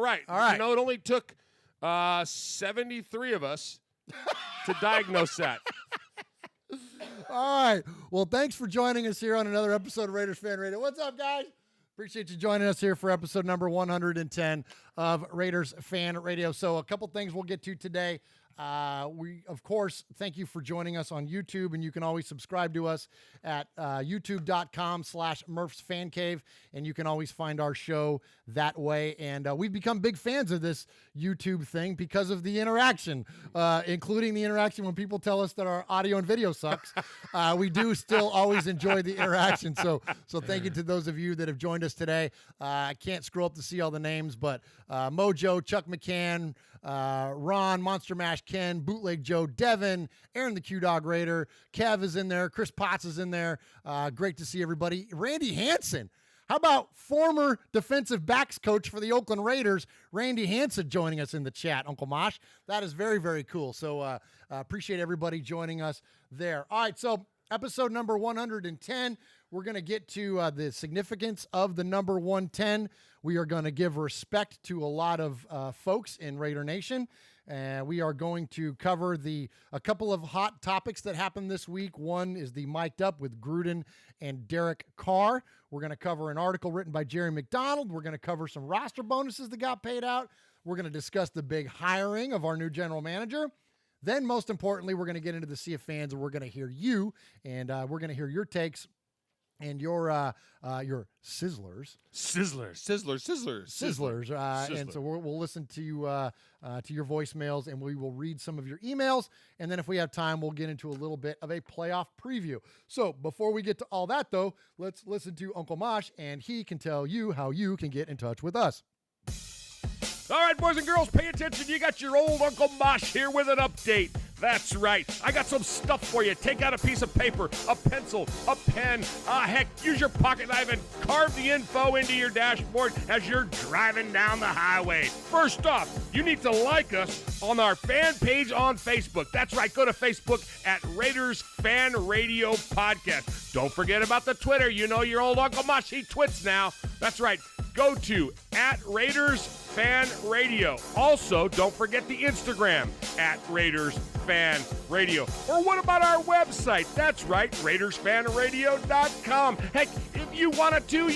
Right. All right. You know, it only took 73 of us to diagnose that. All right. Well, thanks for joining us here on another episode of Raiders Fan Radio. What's up, guys? Appreciate you joining us here for episode number 110 of Raiders Fan Radio. So a couple things we'll get to today. We, of course, thank you for joining us on YouTube, and you can always subscribe to us at youtube.com/Murph's Fan Cave, and you can always find our show that way. And we've become big fans of this YouTube thing because of the interaction, including the interaction when people tell us that our audio and video sucks. We do still always enjoy the interaction. So thank you to those of you that have joined us today. I can't scroll up to see all the names, but Mojo, Chuck McCann, Ron, Monster Mash, Ken, Bootleg Joe, Devin, Aaron the Q-Dog Raider, Kev is in there, Chris Potts is in there. Great to see everybody. Randy Hansen. How about former defensive backs coach for the Oakland Raiders, Randy Hansen, joining us in the chat, Uncle Mosh? That is very, very cool. So appreciate everybody joining us there. All right, so episode number 110, we're going to get to the significance of the number 110. We are going to give respect to a lot of folks in Raider Nation. And we are going to cover a couple of hot topics that happened this week. One is the Mic'd Up with Gruden and Derek Carr. We're going to cover an article written by Jerry McDonald. We're going to cover some roster bonuses that got paid out. We're going to discuss the big hiring of our new general manager. Then, most importantly, we're going to get into the Sea of Fans, and we're going to hear you, and we're going to hear your takes and your sizzlers. Sizzlers. And so we'll listen to you, to your voicemails, and we will read some of your emails. And then if we have time, we'll get into a little bit of a playoff preview. So before we get to all that, though, let's listen to Uncle Mosh, and he can tell you how you can get in touch with us. All right, boys and girls, pay attention. You got your old Uncle Mosh here with an update. That's right. I got some stuff for you. Take out a piece of paper, a pencil, a pen. Heck, use your pocket knife and carve the info into your dashboard as you're driving down the highway. First off, you need to like us on our fan page on Facebook. That's right. Go to Facebook at Raiders Fan Radio Podcast. Don't forget about the Twitter. You know your old Uncle Mosh, he twits now. That's right. Go to at Raiders Fan Radio. Also, don't forget the Instagram at Raiders Fan Radio. Or what about our website? That's right, RaidersFanRadio.com. Heck, if you want to,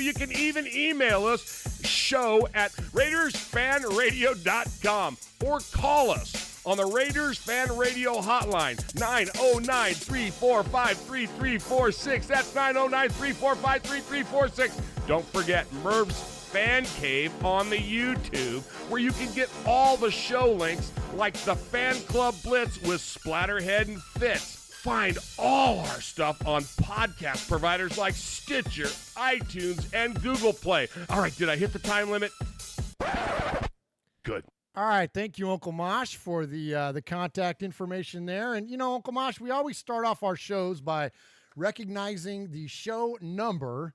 you can even email us, show at RaidersFanRadio.com, or call us on the Raiders Fan Radio hotline, 909-345-3346. That's 909-345-3346. Don't forget Merv's Fan Cave on the YouTube, where you can get all the show links like the Fan Club Blitz with Splatterhead and Fitz. Find all our stuff on podcast providers like Stitcher, iTunes, and Google Play. All right, did I hit the time limit? Good. All right, thank you, Uncle Mosh, for the contact information there. And, you know, Uncle Mosh, we always start off our shows by recognizing the show number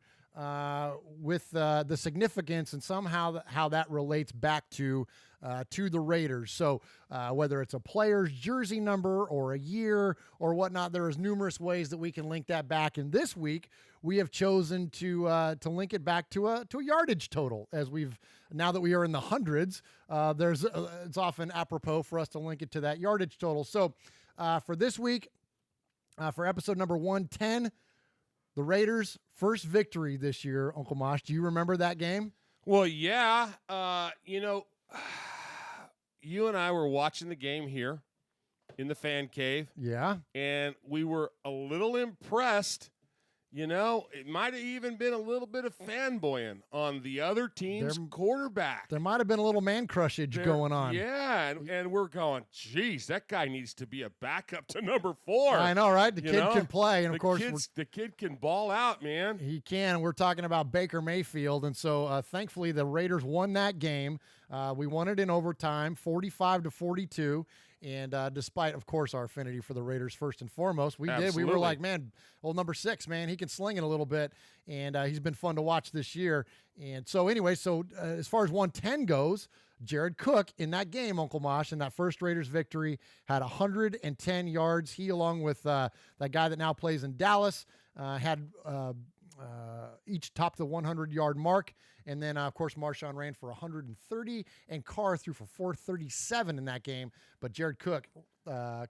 with the significance and somehow how that relates back to the Raiders. So whether it's a player's jersey number or a year or whatnot, there is numerous ways that we can link that back. And this week, we have chosen to link it back to a yardage total. As now that we are in the hundreds, it's often apropos for us to link it to that yardage total. So for this week, for episode number 110, the Raiders' first victory this year, Uncle Mosh. Do you remember that game? Well, yeah. You and I were watching the game here in the fan cave. Yeah. And we were a little impressed. You know, it might have even been a little bit of fanboying on the other team's quarterback. There might have been a little man crushage going on. Yeah, and we're going, geez, that guy needs to be a backup to number 4. I know, right? The kid can play, and of course, the kid can ball out, man. He can. We're talking about Baker Mayfield, and so thankfully the Raiders won that game. We won it in overtime, 45-42. And despite, of course, our affinity for the Raiders first and foremost, we were like, man, old number 6, man, he can sling it a little bit, and he's been fun to watch this year. And so anyway, as far as 110 goes, Jared Cook in that game, Uncle Mosh, in that first Raiders victory, had 110 yards. He, along with that guy that now plays in Dallas, had each topped the 100-yard mark. And then, of course, Marshawn ran for 130, and Carr threw for 437 in that game. But Jared Cook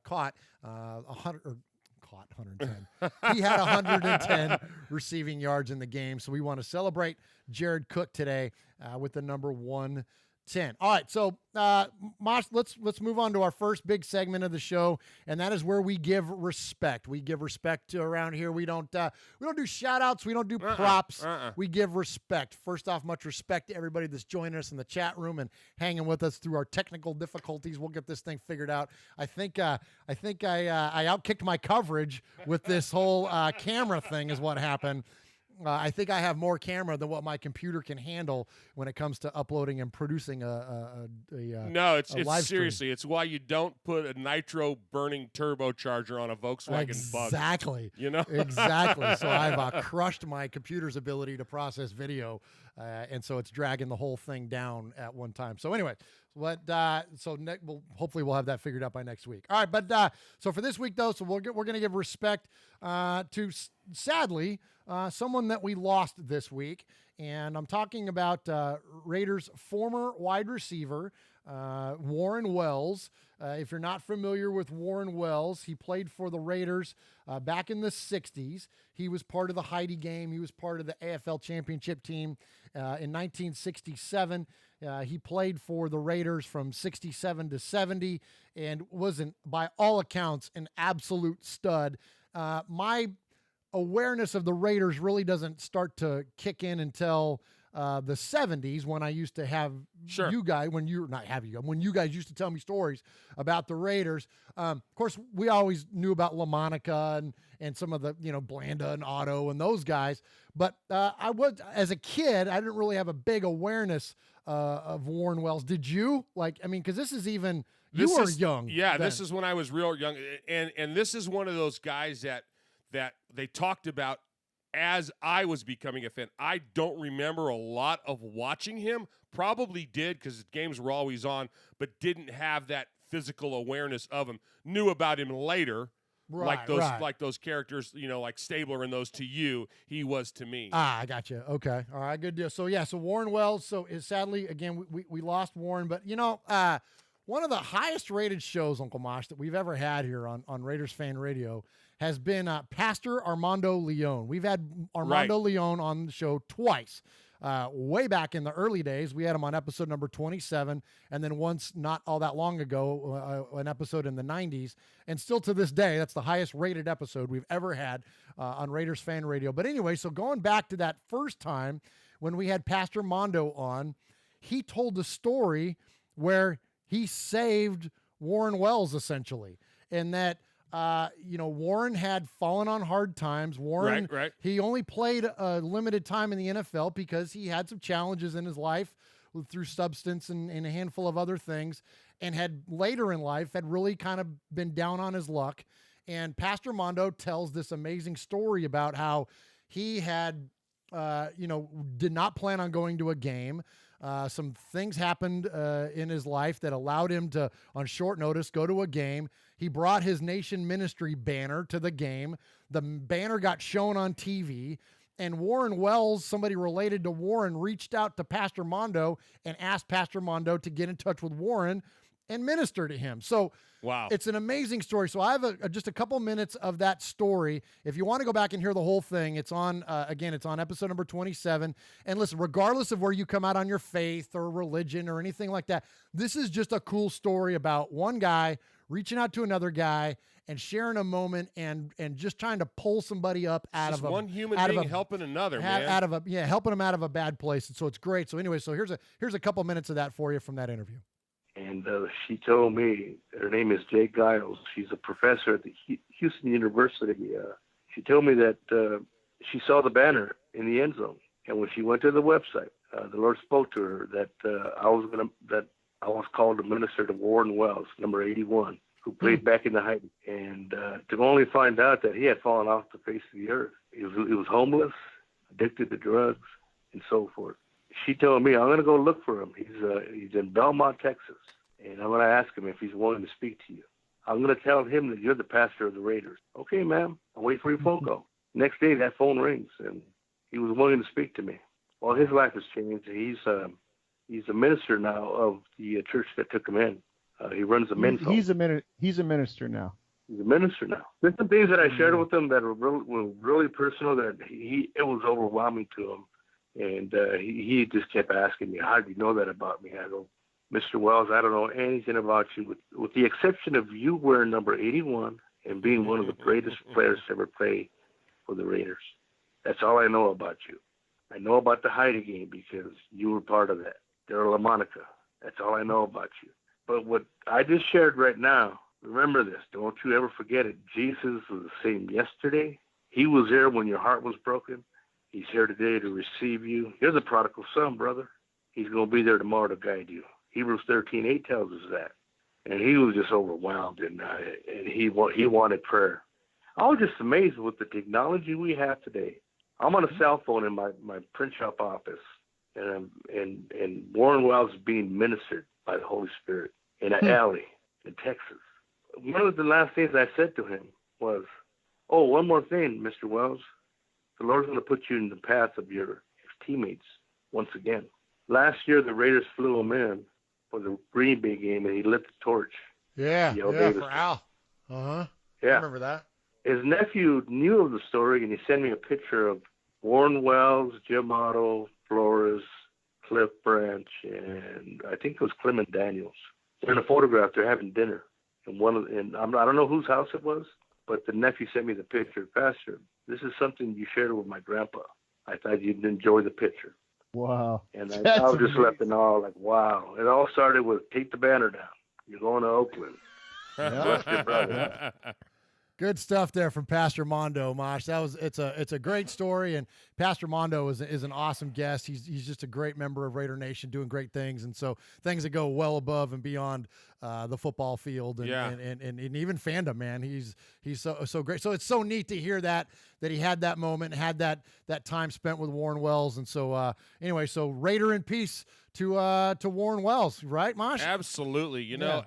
caught 110. He had 110 receiving yards in the game. So we want to celebrate Jared Cook today with the number 110. All right, so Mosh, let's move on to our first big segment of the show, and that is where we give respect. We give respect to around here. We don't do shout outs. We don't do props. We give respect. First off, much respect to everybody that's joining us in the chat room and hanging with us through our technical difficulties. We'll get this thing figured out. I think I outkicked my coverage with this whole camera thing is what happened. I think I have more camera than what my computer can handle when it comes to uploading and producing No, it's seriously. It's why you don't put a nitro burning turbocharger on a Volkswagen Bug. Exactly. You know? Exactly. So I've crushed my computer's ability to process video, and so it's dragging the whole thing down at one time. So anyway, hopefully we'll have that figured out by next week. All right, but so for this week though, so we're going to give respect to sadly someone that we lost this week, and I'm talking about Raiders' former wide receiver Warren Wells. If you're not familiar with Warren Wells, he played for the Raiders back in the 60s. He was part of the Heidi game. He was part of the AFL championship team in 1967. He played for the Raiders from 67 to 70 and was, by all accounts, an absolute stud. My awareness of the Raiders really doesn't start to kick in until the 70s, when I used to have you guys, when you guys used to tell me stories about the Raiders. Of course, we always knew about LaMonica and some of the, Blanda and Otto and those guys. But as a kid, I didn't really have a big awareness of Warren Wells. Did you? Because this is even, you were young. Yeah, then. This is when I was real young. And this is one of those guys that they talked about as I was becoming a fan. I don't remember a lot of watching him. Probably did, because games were always on, but didn't have that physical awareness of him. Knew about him later, like those characters, like Stabler and those to you, he was to me. I got you. Okay. All right, good deal. So Warren Wells, sadly, again, we lost Warren, but one of the highest rated shows, Uncle Mosh, that we've ever had here on Raiders Fan Radio has been Pastor Armando Leon. We've had Armando Leon on the show twice. Way back in the early days, we had him on episode number 27, and then once not all that long ago, an episode in the 90s. And still to this day, that's the highest rated episode we've ever had on Raiders Fan Radio. But anyway, so going back to that first time when we had Pastor Mondo on, he told the story where he saved Warren Wells, essentially, and that Warren had fallen on hard times. Warren, he only played a limited time in the NFL because he had some challenges in his life through substance and a handful of other things, and had later in life had really kind of been down on his luck. And Pastor Mondo tells this amazing story about how he had, did not plan on going to a game. Some things happened in his life that allowed him to, on short notice, go to a game. He brought his Nation Ministry banner to the game. The banner got shown on TV, and Warren Wells, somebody related to Warren, reached out to Pastor Mondo and asked Pastor Mondo to get in touch with Warren and minister to him. So wow, it's an amazing story. So I have just a couple minutes of that story. If you want to go back and hear the whole thing, it's on, it's on episode number 27. And listen, regardless of where you come out on your faith or religion or anything like that, this is just a cool story about one guy reaching out to another guy and sharing a moment and just trying to pull somebody up out of one human being helping another, helping him out of a bad place. And so it's great. So anyway, so here's a couple minutes of that for you from that interview. And she told me, her name is Jay Giles. She's a professor at the Houston University. She told me that she saw the banner in the end zone, and when she went to the website, the Lord spoke to her that I was called to minister to Warren Wells, number 81, who played back in the Heidi, and to only find out that he had fallen off the face of the earth. He was homeless, addicted to drugs, and so forth. She told me, I'm going to go look for him. He's in Belmont, Texas, and I'm going to ask him if he's willing to speak to you. I'm going to tell him that you're the pastor of the Raiders. Okay, ma'am. I'll wait for your phone call. Next day, that phone rings, and he was willing to speak to me. Well, his life has changed. He's a minister now of the church that took him in. He runs a men's home. He's a minister now. He's a minister now. There's some things that I shared with him that were really personal. That it was overwhelming to him, and he just kept asking me, "How do you know that about me?" I go, "Mr. Wells, I don't know anything about you, with the exception of you wearing number 81 and being one of the greatest players to ever play for the Raiders. That's all I know about you. I know about the Heidi game because you were part of that. Daryl LaMonica. That's all I know about you. But what I just shared right now, remember this. Don't you ever forget it. Jesus was the same yesterday. He was there when your heart was broken. He's here today to receive you. You're the prodigal son, brother. He's going to be there tomorrow to guide you. Hebrews 13:8 tells us that." And he was just overwhelmed, and he wanted prayer. I was just amazed with the technology we have today. I'm on a cell phone in my print shop office, and Warren Wells is being ministered by the Holy Spirit in an alley in Texas. One of the last things I said to him was, "Oh, one more thing, Mr. Wells. The Lord's going to put you in the path of your teammates once again." Last year, the Raiders flew him in for the Green Bay game, and he lit the torch. Yeah, for Al. Yeah. I remember that. His nephew knew of the story, and he sent me a picture of Warren Wells, Jim Otto, Flores, Cliff Branch, and I think it was Clement Daniels. They're in a photograph. They're having dinner. And I don't know whose house it was, but the nephew sent me the picture. "Pastor, this is something you shared with my grandpa. I thought you'd enjoy the picture." Wow. And I was just left in awe, like, wow. It all started with, "Take the banner down. You're going to Oakland." Bless your brother. Good stuff there from Pastor Mondo, Mosh. It's a great story, and Pastor Mondo is an awesome guest. He's just a great member of Raider Nation, doing great things, and so things that go well above and beyond the football field and even fandom. Man, he's so great. So it's so neat to hear that he had that moment, and had that time spent with Warren Wells, and so anyway, so Raider in peace to Warren Wells, right, Mosh? Absolutely. You know,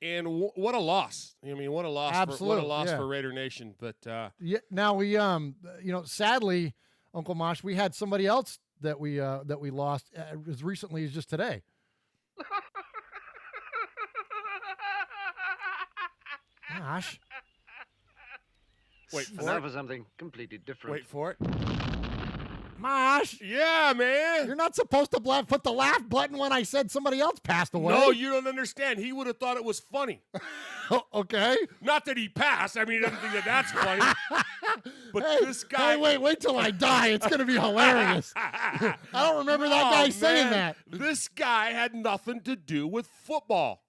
and what a loss! I mean, what a loss! Absolutely, for Raider Nation. But now we sadly, Uncle Mosh, we had somebody else that we lost as recently as just today. Mosh. Wait for now it. for something completely different. Wait for it. Mosh. Yeah, man. You're not supposed to put the laugh button when I said somebody else passed away. No, you don't understand. He would have thought it was funny. Okay. Not that he passed. I mean, he doesn't think that's funny. But this guy. Hey, wait till I die. It's going to be hilarious. I don't remember that guy saying that. This guy had nothing to do with football.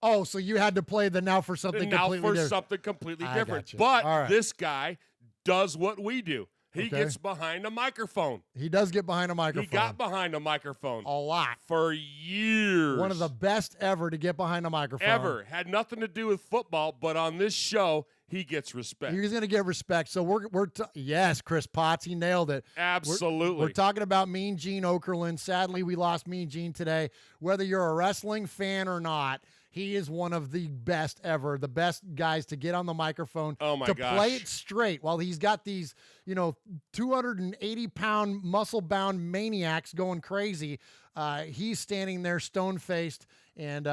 Oh, so you had to play the now for something completely different. Something completely different. Gotcha. But this guy does what we do. He Okay. gets behind a microphone. He does get behind a microphone. He got behind a microphone. A lot. For years. One of the best ever to get behind a microphone. Ever. Had nothing to do with football, but on this show, he gets respect. He's going to get respect. So yes, Chris Potts, he nailed it. Absolutely. We're talking about Mean Gene Okerlund. Sadly, we lost Mean Gene today. Whether you're a wrestling fan or not, he is one of the best ever, the best guys to get on the microphone to play it straight while he's got these, 280-pound muscle-bound maniacs going crazy. He's standing there stone-faced and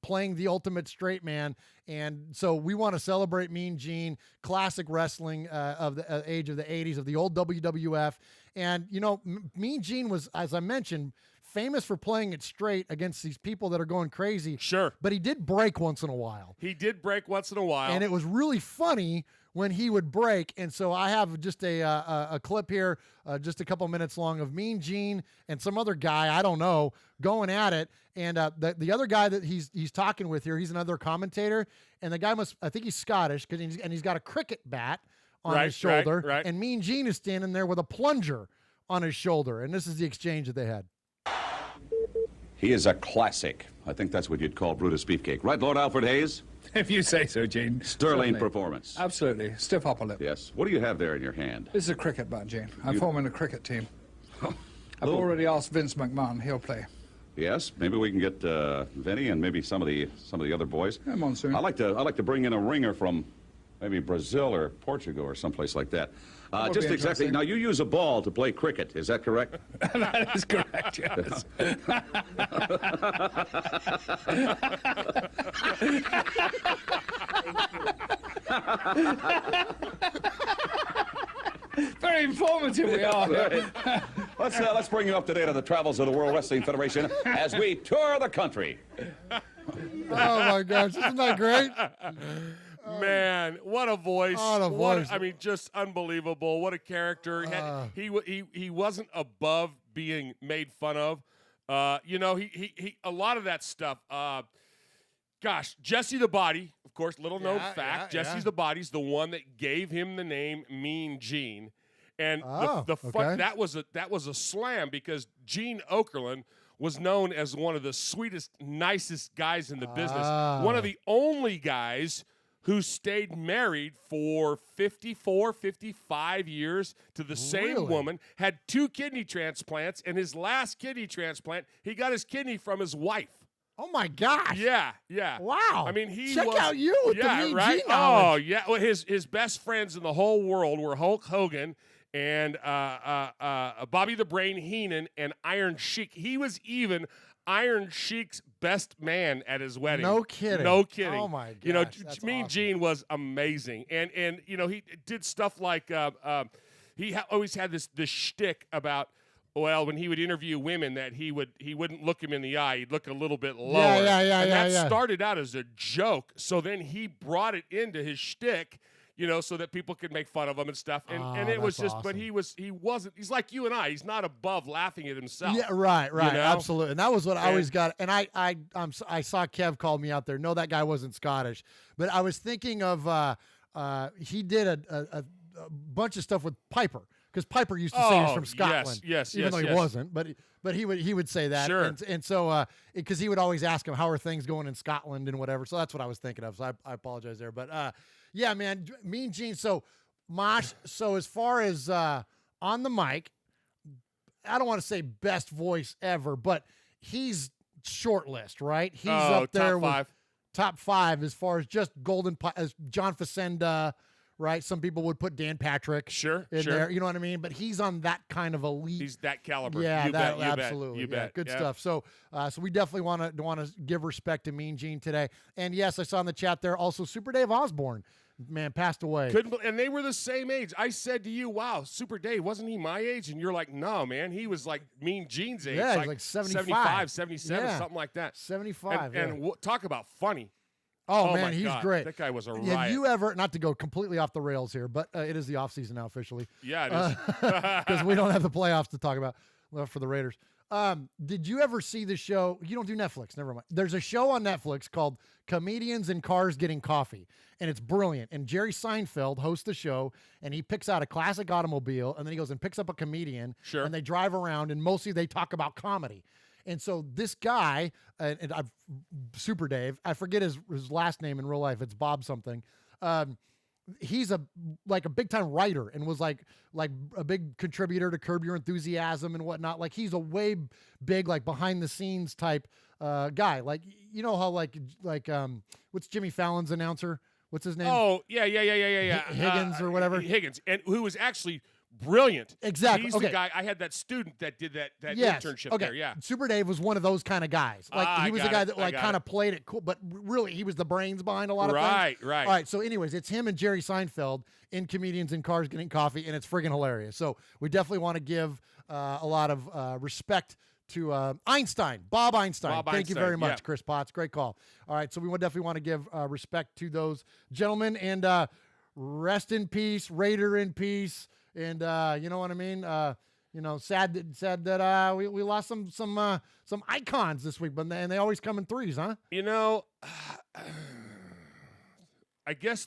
playing the ultimate straight man. And so we want to celebrate Mean Gene, classic wrestling of the age of the 80s, of the old WWF. And, Mean Gene was, as I mentioned, famous for playing it straight against these people that are going crazy. Sure. But he did break once in a while. And it was really funny when he would break. And so I have just a clip here, just a couple minutes long, of Mean Gene and some other guy, I don't know, going at it. And the other guy that he's talking with here, he's another commentator. And the guy I think he's Scottish, he's got a cricket bat on his shoulder. Right. And Mean Gene is standing there with a plunger on his shoulder. And this is the exchange that they had. He is a classic. I think that's what you'd call Brutus Beefcake. Right, Lord Alfred Hayes? If you say so, Gene. Sterling Certainly. performance. Absolutely. Stiff upper lip. Yes. What do you have there in your hand? This is a cricket bat, Gene. I'm forming a cricket team. I've already asked Vince McMahon. He'll play. Yes. Maybe we can get Vinny and maybe some of the other boys. Come on soon. I like to bring in a ringer from Maybe Brazil or Portugal or someplace like that. would Just be exactly. interesting. Now, you use a ball to play cricket. Is that correct? That is correct, yes. Very informative we are here. Let's bring you up to date on the travels of the World Wrestling Federation as we tour the country. Oh my gosh, isn't that great? Man, what a voice! What a voice. I mean, just unbelievable. What a character. He wasn't above being made fun of. You know, he a lot of that stuff. Gosh, Jesse the Body, of course, little known fact. Jesse's the Body's the one that gave him the name Mean Gene, and the fun, that was a slam because Gene Okerlund was known as one of the sweetest, nicest guys in the business. One of the only guys who stayed married for 54, 55 years to the same woman, had 2 kidney transplants, and his last kidney transplant, he got his kidney from his wife. Oh my gosh! Yeah. Wow. I mean, he check was, out you with the Mean right? Gene knowledge. Oh yeah. Well, his best friends in the whole world were Hulk Hogan and Bobby the Brain Heenan and Iron Sheik. He was even Iron Sheik's best man at his wedding. No kidding. Oh my gosh. You know, that's Mean awesome. Gene was amazing, and you know he did stuff like he always had this shtick about. Well, when he would interview women, that he wouldn't look him in the eye. He'd look a little bit lower. And that started out as a joke. So then he brought it into his shtick, you know, so that people could make fun of him and stuff. And it was just, awesome. but he wasn't. He's like you and I. He's not above laughing at himself. Yeah, right, you know? absolutely. And that was what I always got. And I saw Kev called me out there. No, that guy wasn't Scottish, but I was thinking of he did a bunch of stuff with Piper. Because Piper used to say he was from Scotland, even though he wasn't, but he would say that, Sure. and so because he would always ask him how are things going in Scotland and whatever, so that's what I was thinking of. So I apologize there, but yeah, man, Mean Gene. So Mosh. So as far as on the mic, I don't want to say best voice ever, but he's short list, right? He's up there top 5. with top 5 as far as just golden as John Facenda. Right, some people would put Dan Patrick in there. You know what I mean? But he's on that kind of elite. He's that caliber. Yeah, you bet, absolutely. You bet. Good stuff. So, so we definitely want to give respect to Mean Gene today. And yes, I saw in the chat there also Super Dave Osborne, man, passed away. And they were the same age. I said to you, "Wow, Super Dave, wasn't he my age?" And you're like, "No, man, he was like Mean Gene's age. Yeah, like 75, 77, something like that. 75. And talk about funny." Oh, man, my he's God. great. That guy was a riot. Have you ever, not to go completely off the rails here, but it is the offseason now officially. Yeah, it is. Because we don't have the playoffs to talk about for the Raiders. Did you ever see the show? You don't do Netflix. Never mind. There's a show on Netflix called Comedians in Cars Getting Coffee, and it's brilliant. And Jerry Seinfeld hosts the show, and he picks out a classic automobile, and then he goes and picks up a comedian, and they drive around, and mostly they talk about comedy. And so this guy, and Super Dave, I forget his last name in real life. It's Bob something. He's a big time writer and was like a big contributor to Curb Your Enthusiasm and whatnot. Like he's a way big like behind the scenes type guy. Like you know how like what's Jimmy Fallon's announcer? What's his name? Oh yeah. Higgins or whatever. Higgins, and who was actually brilliant. Exactly. He's the guy. I had that student that did that internship there. Yeah. Super Dave was one of those kind of guys. Like he was the guy that like kind of played it cool, but really he was the brains behind a lot of things. Right. All right. So anyways, it's him and Jerry Seinfeld in Comedians in Cars Getting Coffee, and it's friggin' hilarious. So we definitely want to give a lot of respect to Bob Einstein. Thank you very much, Chris Potts. Great call. All right. So we would definitely want to give respect to those gentlemen, and rest in peace, Raider in peace. And you know what I mean? Sad that we lost some icons this week, but they always come in threes, huh? You know, I guess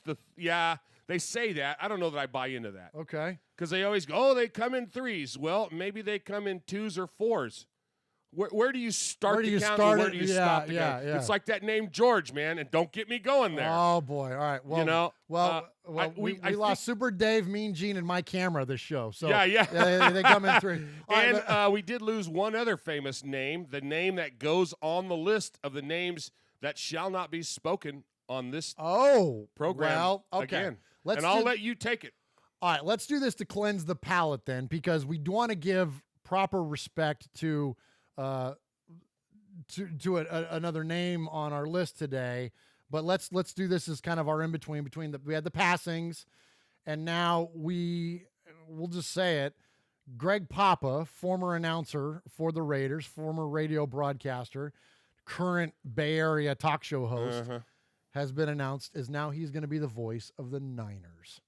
they say that. I don't know that I buy into that. Okay. Because they always go, they come in threes. Well, maybe they come in twos or fours. Where do you start the count and where do you stop the count? Yeah. It's like that name George, man, and don't get me going there. Oh, boy. All right. Well, we lost Super Dave, Mean Gene, and my camera this show. So they come in three. And we did lose one other famous name, the name that goes on the list of the names that shall not be spoken on this Oh, program well, okay. again. Let's I'll let you take it. All right, let's do this to cleanse the palate then, because we want to give proper respect to another name on our list today. But let's do this as kind of our in between we had the passings, and now we'll just say it. Greg Papa, former announcer for the Raiders, former radio broadcaster, current Bay Area talk show host, has been announced as now he's going to be the voice of the Niners.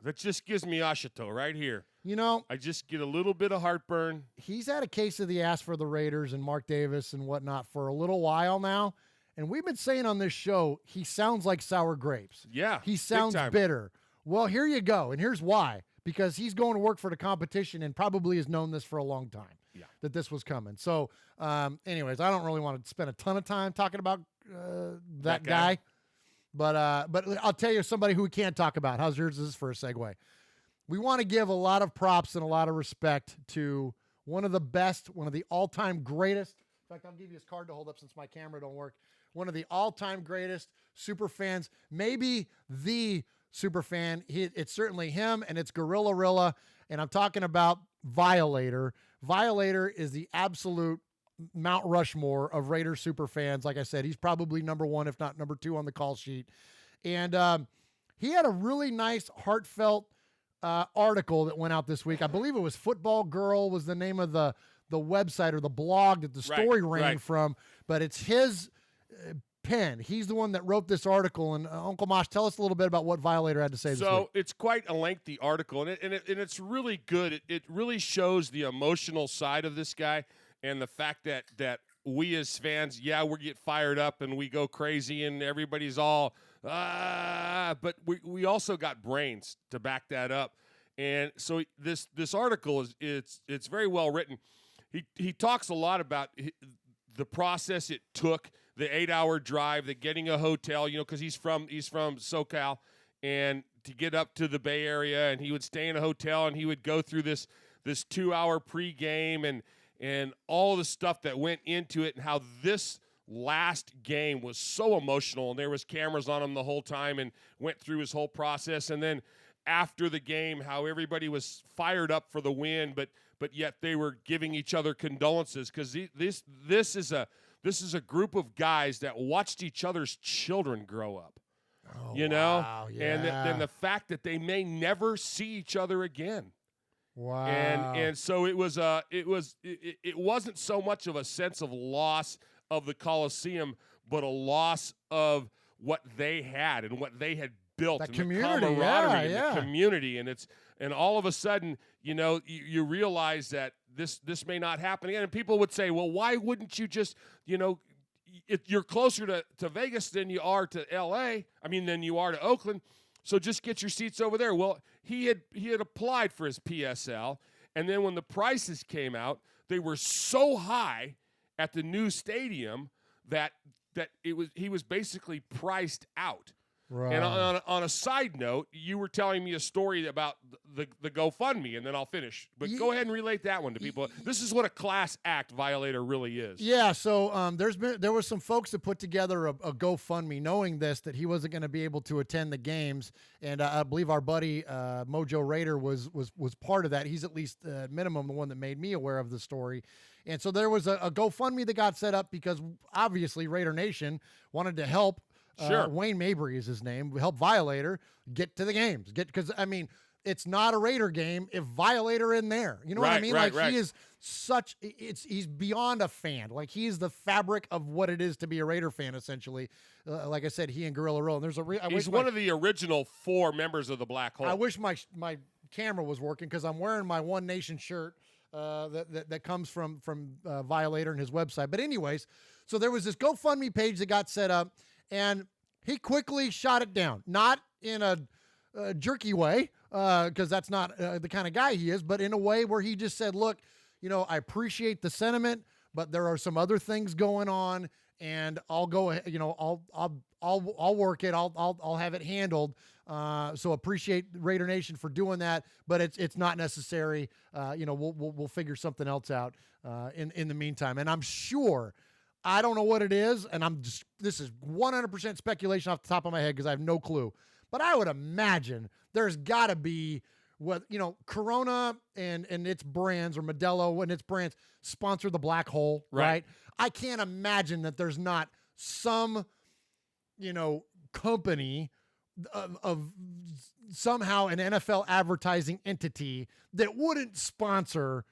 That just gives me Ashito right here. You know, I just get a little bit of heartburn. He's had a case of the ass for the Raiders and Mark Davis and whatnot for a little while now. And we've been saying on this show, he sounds like sour grapes. Yeah. He sounds bitter. Well, here you go. And here's why. Because he's going to work for the competition and probably has known this for a long time, that this was coming. So, anyways, I don't really want to spend a ton of time talking about that guy. But I'll tell you somebody who we can't talk about. How's yours? This is for a segue. We want to give a lot of props and a lot of respect to one of the best, one of the all-time greatest. In fact, I'll give you his card to hold up since my camera don't work. One of the all-time greatest super fans, maybe the super fan. It's certainly him, and it's Gorilla Rilla, and I'm talking about Violator. Violator is the absolute Mount Rushmore of Raiders super fans. Like I said, he's probably number one, if not number two on the call sheet. And he had a really nice, heartfelt article that went out this week. I believe it was Football Girl was the name of the website or the blog that the story ran from, but it's his pen. He's the one that wrote this article. And Uncle Mosh, tell us a little bit about what Violator had to say this week. So it's quite a lengthy article, and it's really good. It really shows the emotional side of this guy and the fact that we as fans, we get fired up and we go crazy and everybody's all, but we also got brains to back that up. And so this article it's very well written. He talks a lot about the process it took, the 8-hour drive, the getting a hotel, because he's from SoCal, and to get up to the Bay Area, and he would stay in a hotel and he would go through this 2-hour pregame and all the stuff that went into it, and how this last game was so emotional, and there was cameras on him the whole time, and went through his whole process. And then after the game, how everybody was fired up for the win, but yet they were giving each other condolences, because this is a group of guys that watched each other's children grow up. Wow, yeah. And then the fact that they may never see each other again. Wow. And so it wasn't so much of a sense of loss of the Coliseum, but a loss of what they had and what they had built, that and community, the camaraderie yeah. and the community. And all of a sudden, you realize that this may not happen again. And people would say, well, why wouldn't you just, if you're closer to Vegas than you are to than you are to Oakland, so just get your seats over there. Well, he had applied for his PSL, and then when the prices came out, they were so high at the new stadium that he was basically priced out. Right. And on a side note, you were telling me a story about the GoFundMe, and then I'll finish. But go ahead and relate that one to people. This is what a class act Violator really is. Yeah, so there was some folks that put together a GoFundMe, knowing that he wasn't going to be able to attend the games, and I believe our buddy Mojo Raider was part of that. He's at least at minimum the one that made me aware of the story. And so there was a GoFundMe that got set up because obviously Raider Nation wanted to help. Sure. Wayne Mabry is his name. Help Violator get to the games. Because it's not a Raider game if Violator in there. You know what I mean? Right. He is he's beyond a fan. Like, he's the fabric of what it is to be a Raider fan, essentially. Like I said, he and Gorilla Roll. And he's one of the original 4 members of the Black Hole. I wish my camera was working, because I'm wearing my One Nation shirt that comes from Violator and his website. But anyways, so there was this GoFundMe page that got set up, and he quickly shot it down. Not in a jerky way, because that's not the kind of guy he is, but in a way where he just said, look, I appreciate the sentiment, but there are some other things going on, and I'll go ahead, I'll work it. I'll have it handled. So appreciate Raider Nation for doing that, but it's not necessary. We'll figure something else out in the meantime. And I'm sure I don't know what it is, and this is 100% speculation off the top of my head because I have no clue. But I would imagine there's got to be Corona and its brands, or Modelo and its brands, sponsor the Black Hole, right? I can't imagine that there's not some, company of somehow an NFL advertising entity that wouldn't sponsor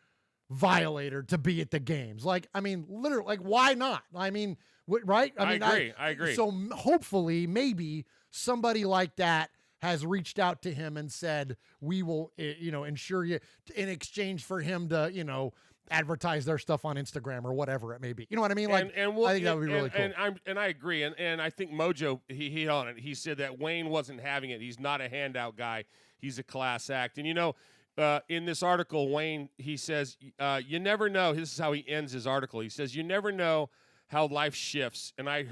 Violator to be at the games. Literally, why not? Right? I agree. So hopefully, maybe somebody like that has reached out to him and said, we will, insure you in exchange for him to, advertise their stuff on Instagram or whatever it may be. You know what I mean? I think that would be really cool. And I agree. And I think Mojo, he on it. He said that Wayne wasn't having it. He's not a handout guy. He's a class act. And, in this article, Wayne, he says, you never know. This is how he ends his article. He says, you never know how life shifts. And I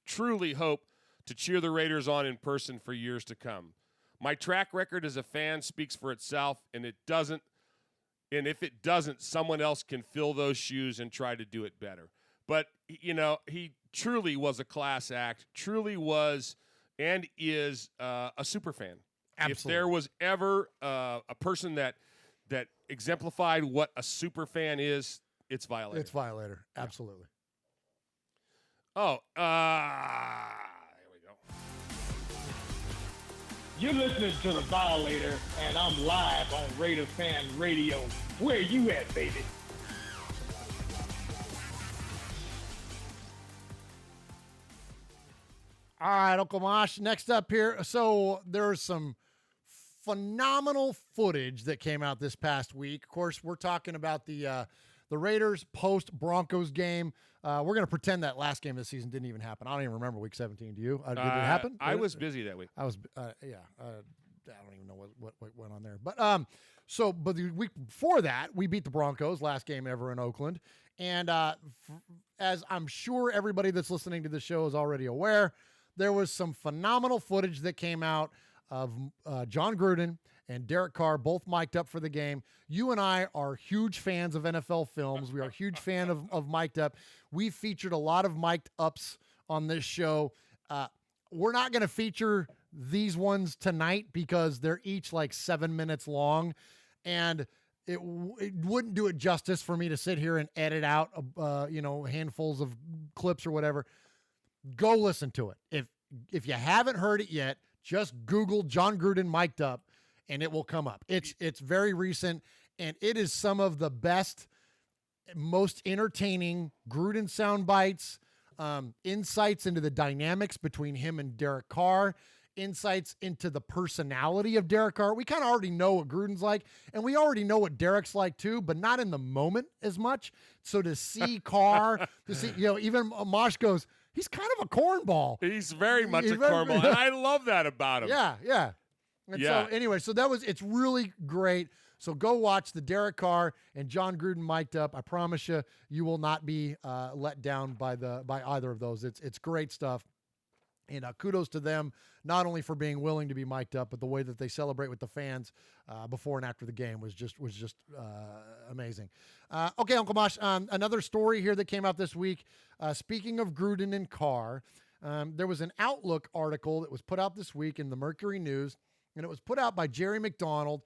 truly hope to cheer the Raiders on in person for years to come. My track record as a fan speaks for itself, and it doesn't. And if it doesn't, someone else can fill those shoes and try to do it better. But, he truly was a class act, truly was and is a super fan. Absolutely. If there was ever a person that exemplified what a super fan is, it's Violator. It's Violator. Absolutely. Oh, there we go. You're listening to The Violator, and I'm live on Raider Fan Radio. Where you at, baby? All right, Uncle Mosh, next up here. So there's some phenomenal footage that came out this past week. Of course, we're talking about the Raiders post-Broncos game. We're going to pretend that last game of the season didn't even happen. I don't even remember Week 17. Do you? Did it happen? I was busy that week. I was, I don't even know what went on there. But the week before that, we beat the Broncos, last game ever in Oakland. And as I'm sure everybody that's listening to the show is already aware, there was some phenomenal footage that came out of John Gruden and Derek Carr, both mic'd up for the game. You and I are huge fans of NFL films. We are a huge fan of mic'd up. We featured a lot of mic'd ups on this show. We're not going to feature these ones tonight because they're each like 7 minutes long, and it wouldn't do it justice for me to sit here and edit out, handfuls of clips or whatever. Go listen to it. If you haven't heard it yet, just Google John Gruden mic'd up, and it will come up. It's very recent, and it is some of the best, most entertaining Gruden sound bites, insights into the dynamics between him and Derek Carr, insights into the personality of Derek Carr. We kind of already know what Gruden's like, and we already know what Derek's like too, but not in the moment as much. So to see Carr, even Mosh goes, he's kind of a cornball. He's very much a cornball, and I love that about him. Yeah. And so anyway, it's really great. So go watch the Derek Carr and John Gruden mic'd up. I promise you will not be let down by either of those. It's great stuff. And kudos to them, not only for being willing to be mic'd up, but the way that they celebrate with the fans before and after the game was just amazing. Okay, Uncle Mosh, another story here that came out this week. Speaking of Gruden and Carr, there was an Outlook article that was put out this week in the Mercury News, and it was put out by Jerry McDonald.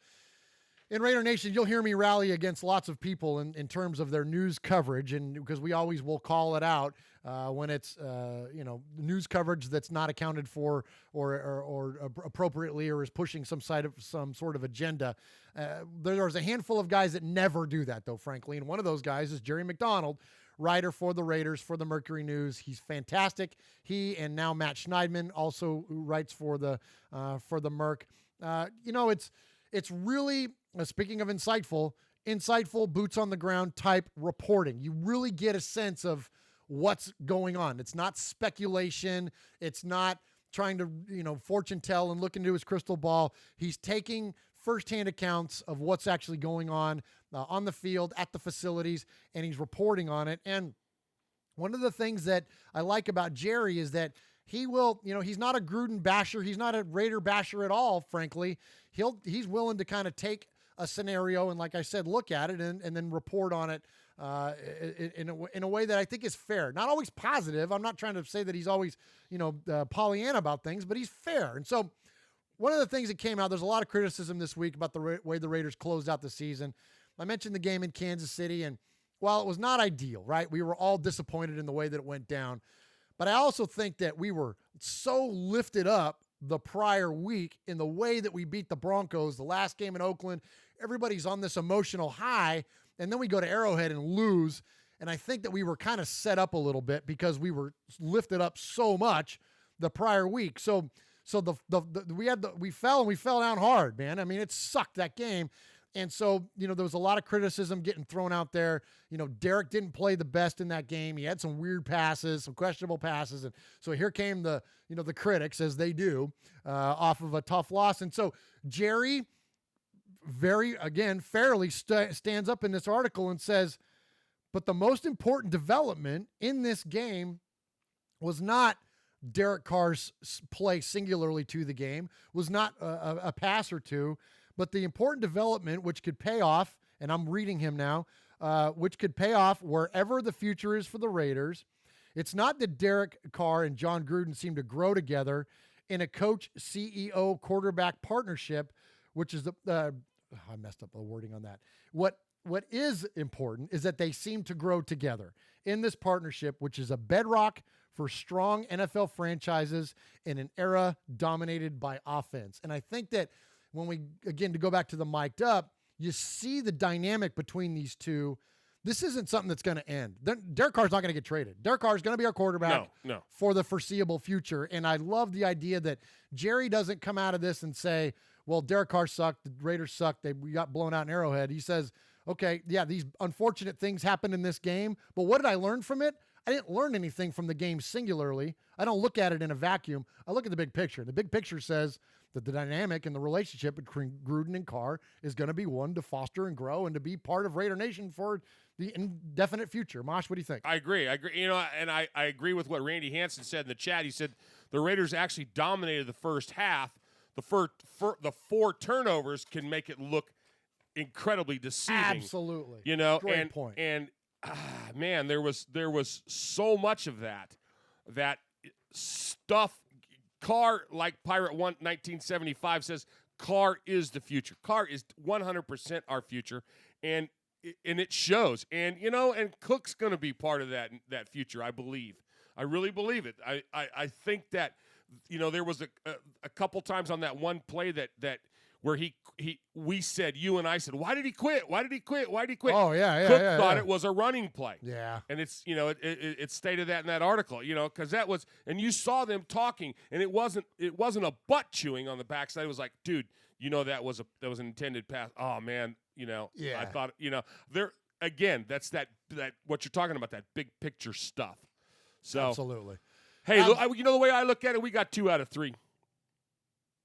In Raider Nation, you'll hear me rally against lots of people in terms of their news coverage, and because we always will call it out when it's news coverage that's not accounted for or appropriately or is pushing some sort of agenda. There's a handful of guys that never do that, though, frankly, and one of those guys is Jerry McDonald, writer for the Raiders for the Mercury News. He's fantastic. He and now Matt Schneidman also writes for the Merc. It's really, speaking of insightful boots on the ground type reporting. You really get a sense of what's going on. It's not speculation. It's not trying to, fortune tell and look into his crystal ball. He's taking firsthand accounts of what's actually going on the field, at the facilities, and he's reporting on it. And one of the things that I like about Jerry is that he will, he's not a Gruden basher. He's not a Raider basher at all, frankly. He's willing to kind of take a scenario and, like I said, look at it and then report on it in a way that I think is fair. Not always positive. I'm not trying to say that he's always, Pollyanna about things, but he's fair. And so one of the things that came out, there's a lot of criticism this week about the way the Raiders closed out the season. I mentioned the game in Kansas City, and while it was not ideal, right, we were all disappointed in the way that it went down. But I also think that we were so lifted up the prior week in the way that we beat the Broncos, the last game in Oakland. Everybody's on this emotional high, and then we go to Arrowhead and lose. And I think that we were kind of set up a little bit because we were lifted up so much the prior week. So we fell down hard, man. I mean, it sucked that game. And so, there was a lot of criticism getting thrown out there. Derek didn't play the best in that game. He had some weird passes, some questionable passes. And so here came the critics, as they do, off of a tough loss. And so Jerry fairly stands up in this article and says, but the most important development in this game was not Derek Carr's play singularly to the game, was not a pass or two, but the important development, which could pay off, and I'm reading him now, which could pay off wherever the future is for the Raiders. It's not that Derek Carr and John Gruden seem to grow together in a coach, CEO, quarterback partnership, which is I messed up the wording on that. What is important is that they seem to grow together in this partnership, which is a bedrock for strong NFL franchises in an era dominated by offense. And I think that when we, again, to go back to the mic'd up, you see the dynamic between these two. This isn't something that's going to end. Derek Carr's not going to get traded. Derek Carr's going to be our quarterback for the foreseeable future. And I love the idea that Jerry doesn't come out of this and say, well, Derek Carr sucked, the Raiders sucked, we got blown out in Arrowhead. He says, okay, yeah, these unfortunate things happened in this game, but what did I learn from it? I didn't learn anything from the game singularly. I don't look at it in a vacuum. I look at the big picture. The big picture says that the dynamic and the relationship between Gruden and Carr is going to be one to foster and grow and to be part of Raider Nation for the indefinite future. Mosh, what do you think? I agree. And I agree with what Randy Hansen said in the chat. He said the Raiders actually dominated the first half. The four turnovers can make it look incredibly deceiving. Absolutely. Great point. And man, there was so much of that stuff. Carr, like Pirate 1975 says, Carr is the future. Carr is 100% our future, and it shows. And and Cook's going to be part of that future. I believe. I really believe it. I think that there was a couple times on that one play that where we said, you and I said, why did he quit? Why did he quit? Why did he quit? Oh, yeah. Cook thought it was a running play. Yeah. And it's, it stated that in that article, because that was, and you saw them talking, and it wasn't a butt chewing on the backside. It was like, dude, that was an intended pass. Oh man, Yeah. I thought, there again, that's that what you're talking about, that big picture stuff. So absolutely. Hey, look, the way I look at it, we got 2 out of 3.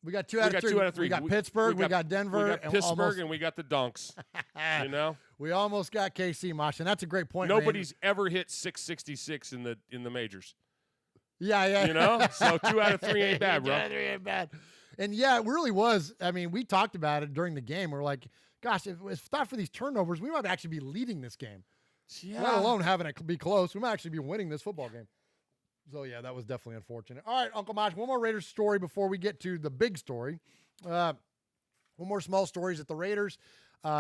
We got 2 out of 3. We got Pittsburgh, we got Denver, we got Pittsburgh, and we got the Donks. We almost got KC, Mosh, and that's a great point. Nobody's ever hit 666 in the majors. Yeah. So 2 out of 3 ain't bad, bro. 2 out of 3 ain't bad. And yeah, it really was. I mean, we talked about it during the game. We're like, gosh, if it's not for these turnovers, we might actually be leading this game. Yeah. Let alone having it be close. We might actually be winning this football game. So, yeah, that was definitely unfortunate. All right, Uncle Mosh, one more Raiders story before we get to the big story. One more small story is that the Raiders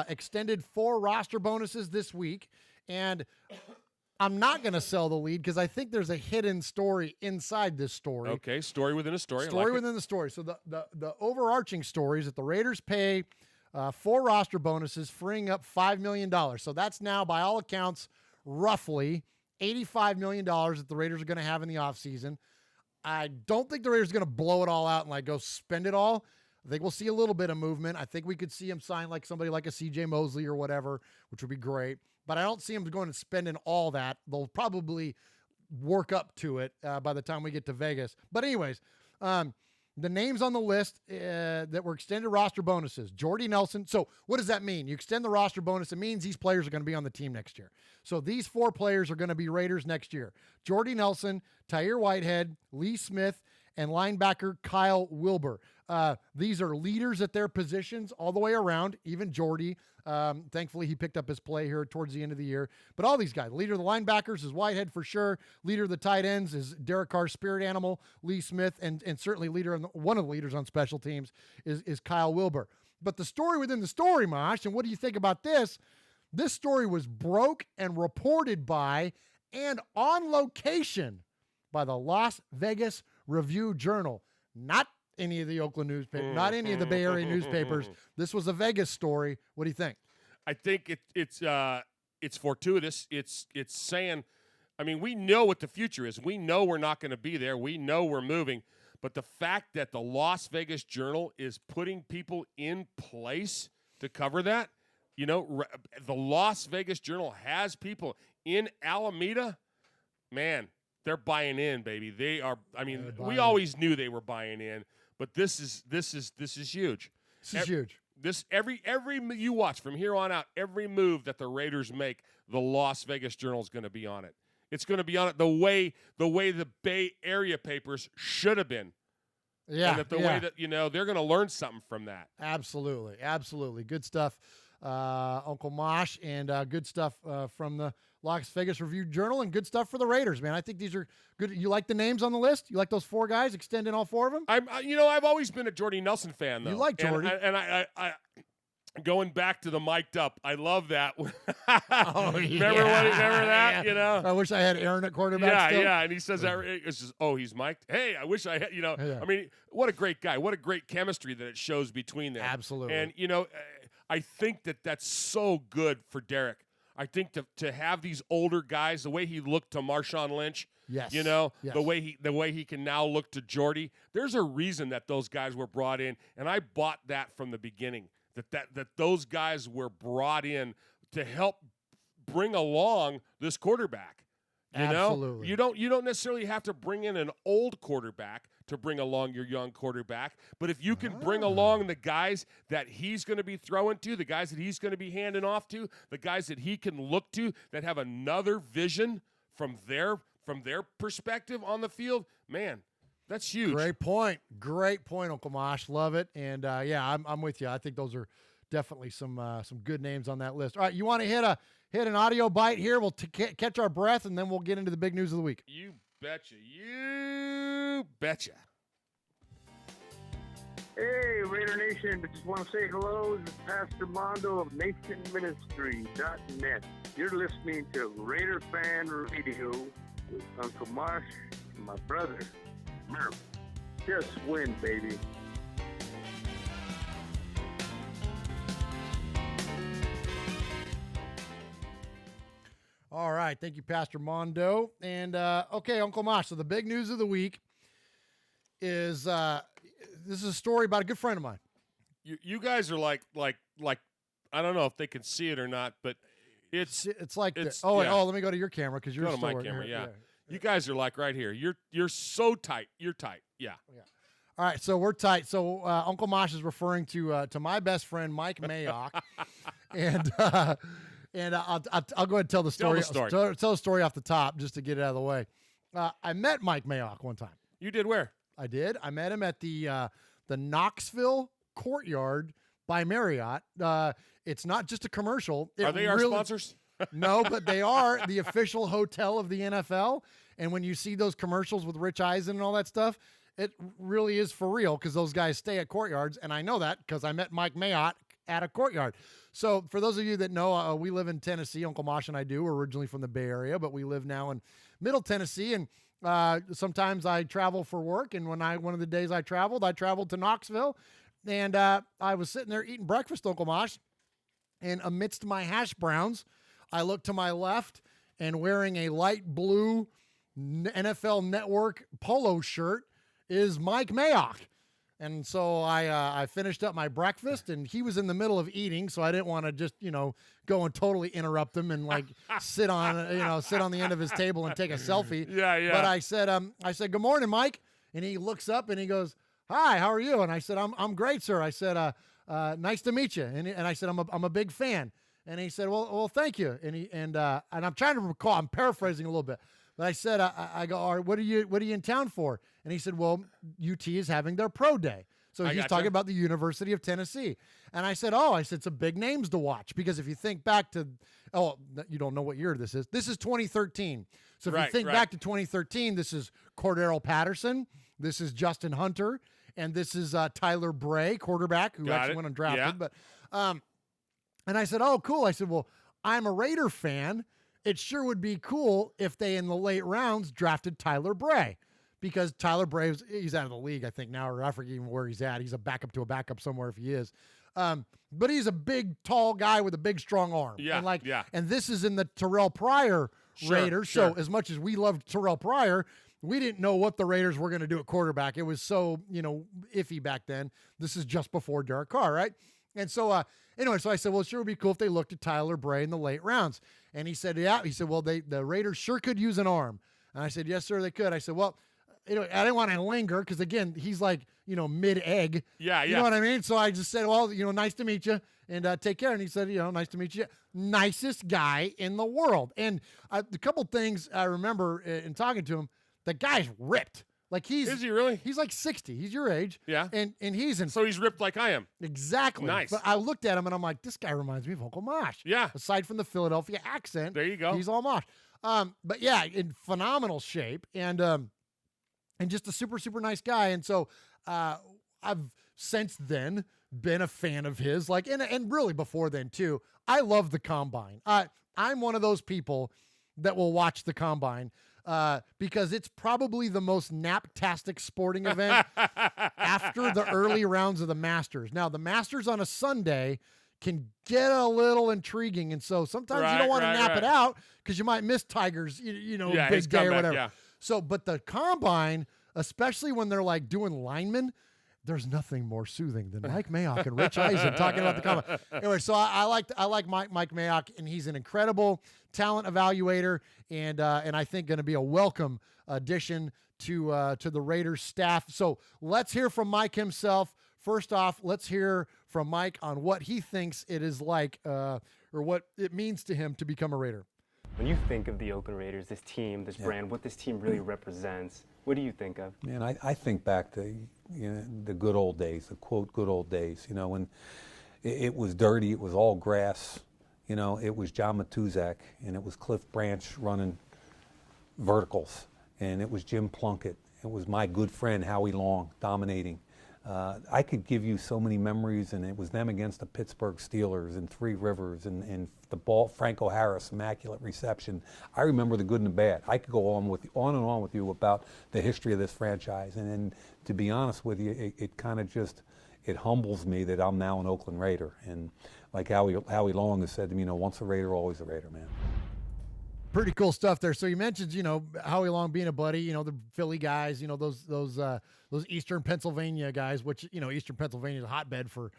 extended 4 roster bonuses this week. And I'm not going to sell the lead because I think there's a hidden story inside this story. Okay, story within a story. Story within the story. So the overarching story is that the Raiders pay 4 roster bonuses, freeing up $5 million. So that's now, by all accounts, roughly $85 million that the Raiders are going to have in the offseason. I don't think the Raiders are going to blow it all out and go spend it all. I think we'll see a little bit of movement. I think we could see him sign somebody like a CJ Mosley or whatever, which would be great. But I don't see him going and spending all that. They'll probably work up to it by the time we get to Vegas. But anyways, the names on the list that were extended roster bonuses, Jordy Nelson. So what does that mean? You extend the roster bonus. It means these players are going to be on the team next year. So these 4 players are going to be Raiders next year. Jordy Nelson, Tyre Whitehead, Lee Smith, and linebacker Kyle Wilbur. These are leaders at their positions all the way around, even Jordy. Thankfully, he picked up his play here towards the end of the year. But all these guys, leader of the linebackers is Whitehead for sure. Leader of the tight ends is Derek Carr's spirit animal, Lee Smith, and certainly one of the leaders on special teams is Kyle Wilbur. But the story within the story, Mosh, and what do you think about this? This story was broke and reported by and on location by the Las Vegas Review-Journal, not any of the Oakland newspapers, not any of the Bay Area newspapers. This was a Vegas story. What do you think? I think it's fortuitous. It's saying, I mean, we know what the future is. We know we're not going to be there. We know we're moving. But the fact that the Las Vegas Journal is putting people in place to cover that, you know, the Las Vegas Journal has people in Alameda. Man, they're buying in, baby. They are. I mean, we always knew they were buying in, but this is huge. This is huge. This every you watch from here on out, every move that the Raiders make, the Las Vegas Journal is going to be on it. It's going to be on it the way the Bay Area papers should have been. Yeah, and way that, you know, they're going to learn something from that. Absolutely, absolutely. Good stuff, Uncle Mosh, and good stuff from the Las Vegas Review-Journal, and good stuff for the Raiders, man. I think these are good. You like the names on the list? You like those 4 guys, extending all 4 of them? I've always been a Jordy Nelson fan, though. You like Jordy. And I going back to the mic'd up, I love that. Remember that? Yeah. You know, I wish I had Aaron at quarterback. Yeah. And he says that it's just, he's mic'd. Hey, I wish I had. You know, Yeah. I mean, what a great guy. What a great chemistry that it shows between them. Absolutely. And you know, I think that's so good for Derek. I think to have these older guys, the way he looked to Marshawn Lynch. Yes. You know, yes. the way he can now look to Jordy. There's a reason that those guys were brought in, and I bought that from the beginning. That those guys were brought in to help bring along this quarterback. You Absolutely. know, you don't necessarily have to bring in an old quarterback to bring along your young quarterback, but if you can bring along the guys that he's going to be throwing to, the guys that he's going to be handing off to, the guys that he can look to that have another vision from their perspective on the field, man, that's huge. Great point, Uncle Mosh. Love it. And I'm with you. I think those are definitely some good names on that list. All right, you want to hit an audio bite here? We'll catch our breath, and then we'll get into the big news of the week. You betcha. You betcha. Hey, Raider Nation, I just want to say hello. This is Pastor Mondo of NationMinistry.net. You're listening to Raider Fan Radio with Uncle Mosh and my brother, Murph. Just win, baby. All right. Thank you, Pastor Mondo. And, okay, Uncle Mosh, so the big news of the week is this is a story about a good friend of mine. You guys are like I don't know if they can see it or not, but it's like it's, let me go to your camera because you're go to my camera. Yeah. You guys are like right here. You're so tight. You're tight. Yeah. All right, so we're tight. So Uncle Mosh is referring to my best friend Mike Mayock, and I'll go ahead and tell the story. Tell the story off the top just to get it out of the way. I met Mike Mayock one time. You did where? I did. I met him at the Knoxville Courtyard by Marriott. It's not just a commercial. Are they our sponsors? No, but they are the official hotel of the NFL. And when you see those commercials with Rich Eisen and all that stuff, it really is for real because those guys stay at courtyards. And I know that because I met Mike Mayock at a courtyard. So for those of you that know, we live in Tennessee. Uncle Mosh and I do. We're originally from the Bay Area, but we live now in Middle Tennessee. And sometimes I travel for work. And one of the days I traveled to Knoxville. And I was sitting there eating breakfast, Uncle Mosh. And amidst my hash browns, I looked to my left, and wearing a light blue NFL Network polo shirt is Mike Mayock. And so I finished up my breakfast, and he was in the middle of eating, so I didn't want to just, go and totally interrupt him and like sit on the end of his table and take a selfie. Yeah. But I said, "Good morning, Mike." And he looks up and he goes, "Hi, how are you?" And I said, I'm great, sir." I said, "Nice to meet you." And I said, I'm a big fan. And he said, well, thank you. And I'm trying to recall, I'm paraphrasing a little bit, but I said, I go, "What are you in town for?" And he said, well, UT is having their pro day. So I he's gotcha. talking about the University of Tennessee. And I said, some big names to watch, because if you think back to, you don't know what year this is. This is 2013. So if you think back to 2013, this is Cordero Patterson, this is Justin Hunter, and this is Tyler Bray, quarterback, who actually went undrafted. Yeah. But, and I said, oh, cool. I said, well, I'm a Raider fan. It sure would be cool if they, in the late rounds, drafted Tyler Bray, because Tyler Bray, he's out of the league, I think, now, or I forget even where he's at. He's a backup to a backup somewhere if he is. But he's a big, tall guy with a big, strong arm. Yeah, And this is in the Terrell Pryor Raiders. Sure. So as much as we loved Terrell Pryor, we didn't know what the Raiders were going to do at quarterback. It was so, iffy back then. This is just before Derek Carr, right? And so, anyway, so I said, well, it sure would be cool if they looked at Tyler Bray in the late rounds. And he said, yeah. He said, well, the Raiders sure could use an arm. And I said, yes, sir, they could. I said, well, I didn't want to linger because, again, he's like, mid-egg. Yeah. You know what I mean? So I just said, well, nice to meet you, and take care. And he said, nice to meet you. Nicest guy in the world. And a couple things I remember in talking to him, the guy's ripped. Like Is he really? He's like 60. He's your age. Yeah. And he's in. So he's ripped like I am. Exactly. Nice. But I looked at him and I'm like, this guy reminds me of Uncle Mosh. Yeah. Aside from the Philadelphia accent. There you go. He's all Mosh. But yeah, in phenomenal shape and just a super, super nice guy. And so I've since then been a fan of his, and really before then too. I love the Combine. I'm one of those people that will watch the Combine because it's probably the most naptastic sporting event after the early rounds of the Masters. Now, the Masters on a Sunday can get a little intriguing, and so sometimes you don't want to nap it out because you might miss Tiger's, big day or whatever. Yeah. So, but the Combine, especially when they're like doing linemen, there's nothing more soothing than Mike Mayock and Rich Eisen talking about the Combine. Anyway, so I like Mike Mayock, and he's an incredible talent evaluator, and I think going to be a welcome addition to the Raiders staff. So let's hear from Mike himself. First off, let's hear from Mike on what he thinks it is like, or what it means to him to become a Raider. When you think of the Oakland Raiders, this team, this brand, what this team really represents, what do you think of? Man, I think back to the good old days, the quote good old days. When it was dirty, it was all grass. It was John Matuzak and it was Cliff Branch running verticals, and it was Jim Plunkett. It was my good friend Howie Long dominating. I could give you so many memories, and it was them against the Pittsburgh Steelers and Three Rivers and the ball, Franco Harris, immaculate reception. I remember the good and the bad. I could go on and on with you about the history of this franchise. And to be honest with you, it kind of just, it humbles me that I'm now an Oakland Raider. And like Howie Long has said to me, once a Raider, always a Raider, man. Pretty cool stuff there. So you mentioned, Howie Long being a buddy, the Philly guys, those Eastern Pennsylvania guys, which, Eastern Pennsylvania is a hotbed for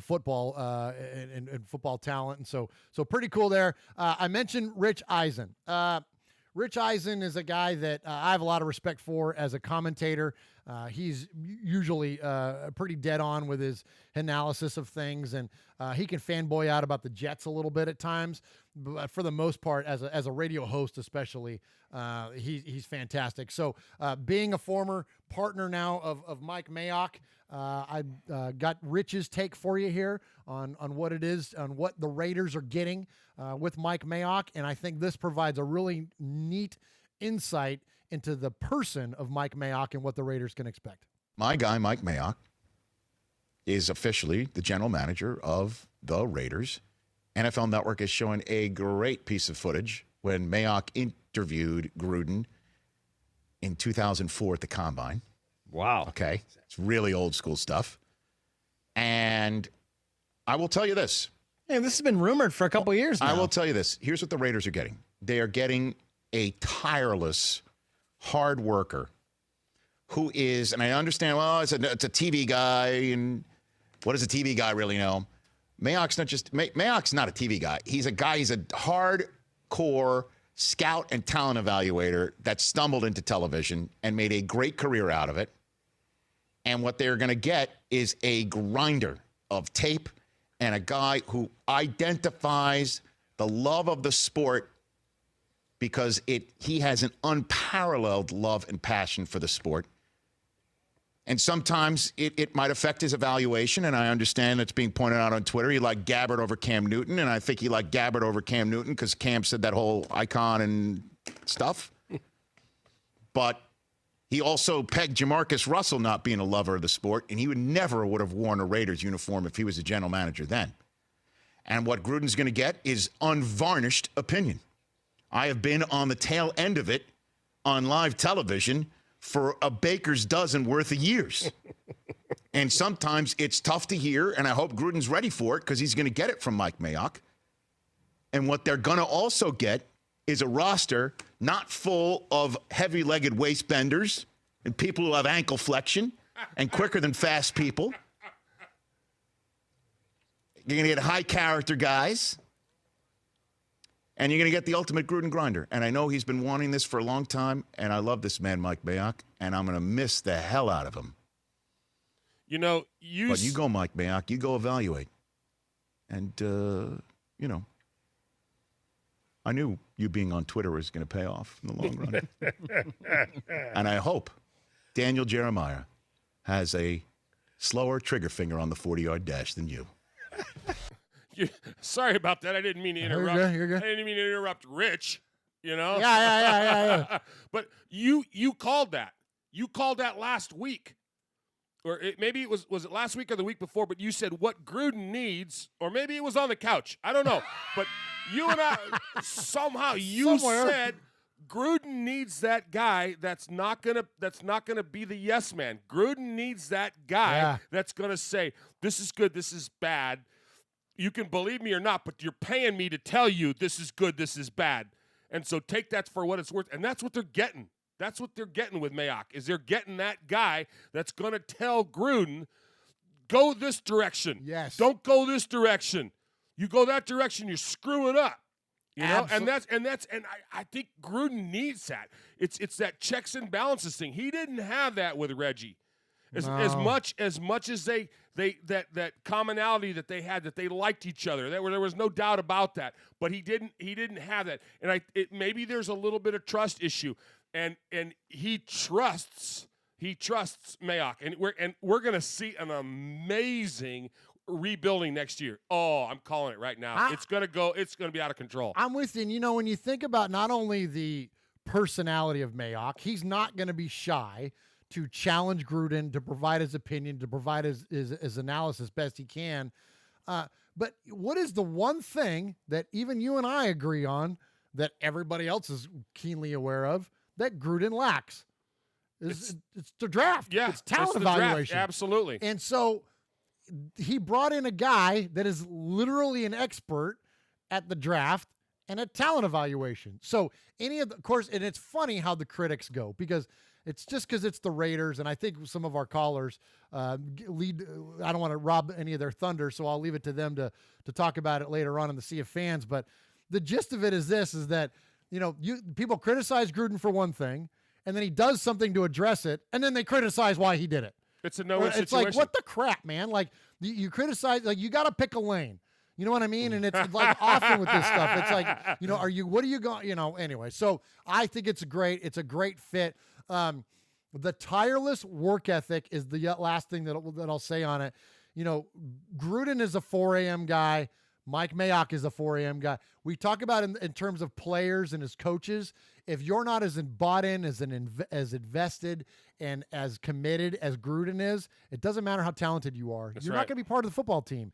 football and football talent. And so pretty cool there. I mentioned Rich Eisen. Rich Eisen is a guy that I have a lot of respect for as a commentator. He's usually pretty dead on with his analysis of things, and he can fanboy out about the Jets a little bit at times. But for the most part, as a radio host especially, he's fantastic. So being a former partner now of Mike Mayock, I got Rich's take for you here on what it is, on what the Raiders are getting with Mike Mayock, and I think this provides a really neat insight into the person of Mike Mayock and what the Raiders can expect. My guy, Mike Mayock, is officially the general manager of the Raiders. NFL Network is showing a great piece of footage when Mayock interviewed Gruden in 2004 at the Combine. Wow. Okay. It's really old school stuff. And I will tell you this. Hey, this has been rumored for a couple years now. I will tell you this. Here's what the Raiders are getting. They are getting a tireless, hard worker who is, and I understand, well, it's a TV guy, and what does a TV guy really know? Mayock's not a TV guy. He's a hardcore scout and talent evaluator that stumbled into television and made a great career out of it. And what they're going to get is a grinder of tape and a guy who identifies the love of the sport because he has an unparalleled love and passion for the sport. And sometimes it might affect his evaluation, and I understand it's being pointed out on Twitter. He liked Gabbert over Cam Newton, and I think he liked Gabbert over Cam Newton because Cam said that whole icon and stuff. But he also pegged Jamarcus Russell not being a lover of the sport, and he would have worn a Raiders uniform if he was a general manager then. And what Gruden's going to get is unvarnished opinion. I have been on the tail end of it on live television for a baker's dozen worth of years. And sometimes it's tough to hear, and I hope Gruden's ready for it because he's going to get it from Mike Mayock. And what they're going to also get is a roster not full of heavy-legged waist-benders and people who have ankle flexion and quicker-than-fast people. You're going to get high-character guys. And you're going to get the ultimate Gruden grinder. And I know he's been wanting this for a long time, and I love this man, Mike Mayock, and I'm going to miss the hell out of him. You know, But you go, Mike Mayock. You go evaluate. And, you know, I knew you being on Twitter was going to pay off in the long run. And I hope Daniel Jeremiah has a slower trigger finger on the 40-yard dash than you. Sorry about that. I didn't mean to interrupt. You're good. I didn't mean to interrupt Rich. You know. Yeah. But you called that. You called that last week, or maybe it was it last week or the week before? But you said what Gruden needs, or maybe it was on the couch. I don't know. But you and I somehow said Gruden needs that guy that's not gonna be the yes man. Gruden needs that guy that's gonna say this is good, this is bad. You can believe me or not, but you're paying me to tell you this is good, this is bad. And so take that for what it's worth. And that's what they're getting. That's what they're getting with Mayock, is they're getting that guy that's going to tell Gruden, go this direction. Yes. Don't go this direction. You go that direction, you're screwing up. You know? And I think Gruden needs that. It's that checks and balances thing. He didn't have that with Reggie. As much as that commonality that they had, that they liked each other, there was no doubt about that. But he didn't have that, and maybe there's a little bit of trust issue, and he trusts Mayock, and we're gonna see an amazing rebuilding next year. Oh, I'm calling it right now. It's gonna be out of control. I'm with you. And you know, when you think about not only the personality of Mayock, he's not going to be shy to challenge Gruden, to provide his opinion, to provide his analysis best he can. But what is the one thing that even you and I agree on that everybody else is keenly aware of that Gruden lacks? It's the draft. Yeah, it's talent the evaluation. Draft. Absolutely. And so he brought in a guy that is literally an expert at the draft and at talent evaluation. So of course, and it's funny how the critics go, because it's just because it's the Raiders, and I think some of our callers lead. I don't want to rob any of their thunder, so I'll leave it to them to talk about it later on in the Sea of Fans. But the gist of it is this: is that people criticize Gruden for one thing, and then he does something to address it, and then they criticize why he did it. It's a no-win situation. It's like, what the crap, man? Like you criticize, like you got to pick a lane. You know what I mean? And it's like often with this stuff, it's like, what are you going, anyway. So I think it's a great fit. The tireless work ethic is the last thing that I'll say on it. Gruden is a 4 a.m. guy. Mike Mayock is a 4 a.m. guy. We talk about in terms of players and as coaches. If you're not as bought in, as invested, and as committed as Gruden is, it doesn't matter how talented you are. You're not going to be part of the football team.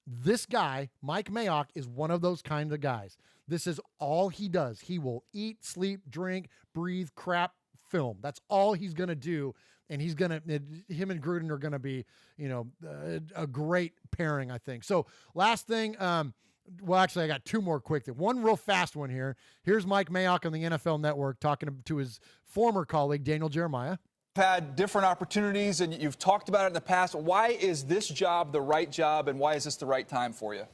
This guy, Mike Mayock, is one of those kinds of guys. This is all he does. He will eat, sleep, drink, breathe, crap, film. That's all he's going to do. And him and Gruden are going to be, a great pairing, I think. So last thing, well, actually, I got two more quick things. One real fast one here. Here's Mike Mayock on the NFL Network talking to his former colleague, Daniel Jeremiah. Had different opportunities, and you've talked about it in the past. Why is this job the right job, and why is this the right time for you?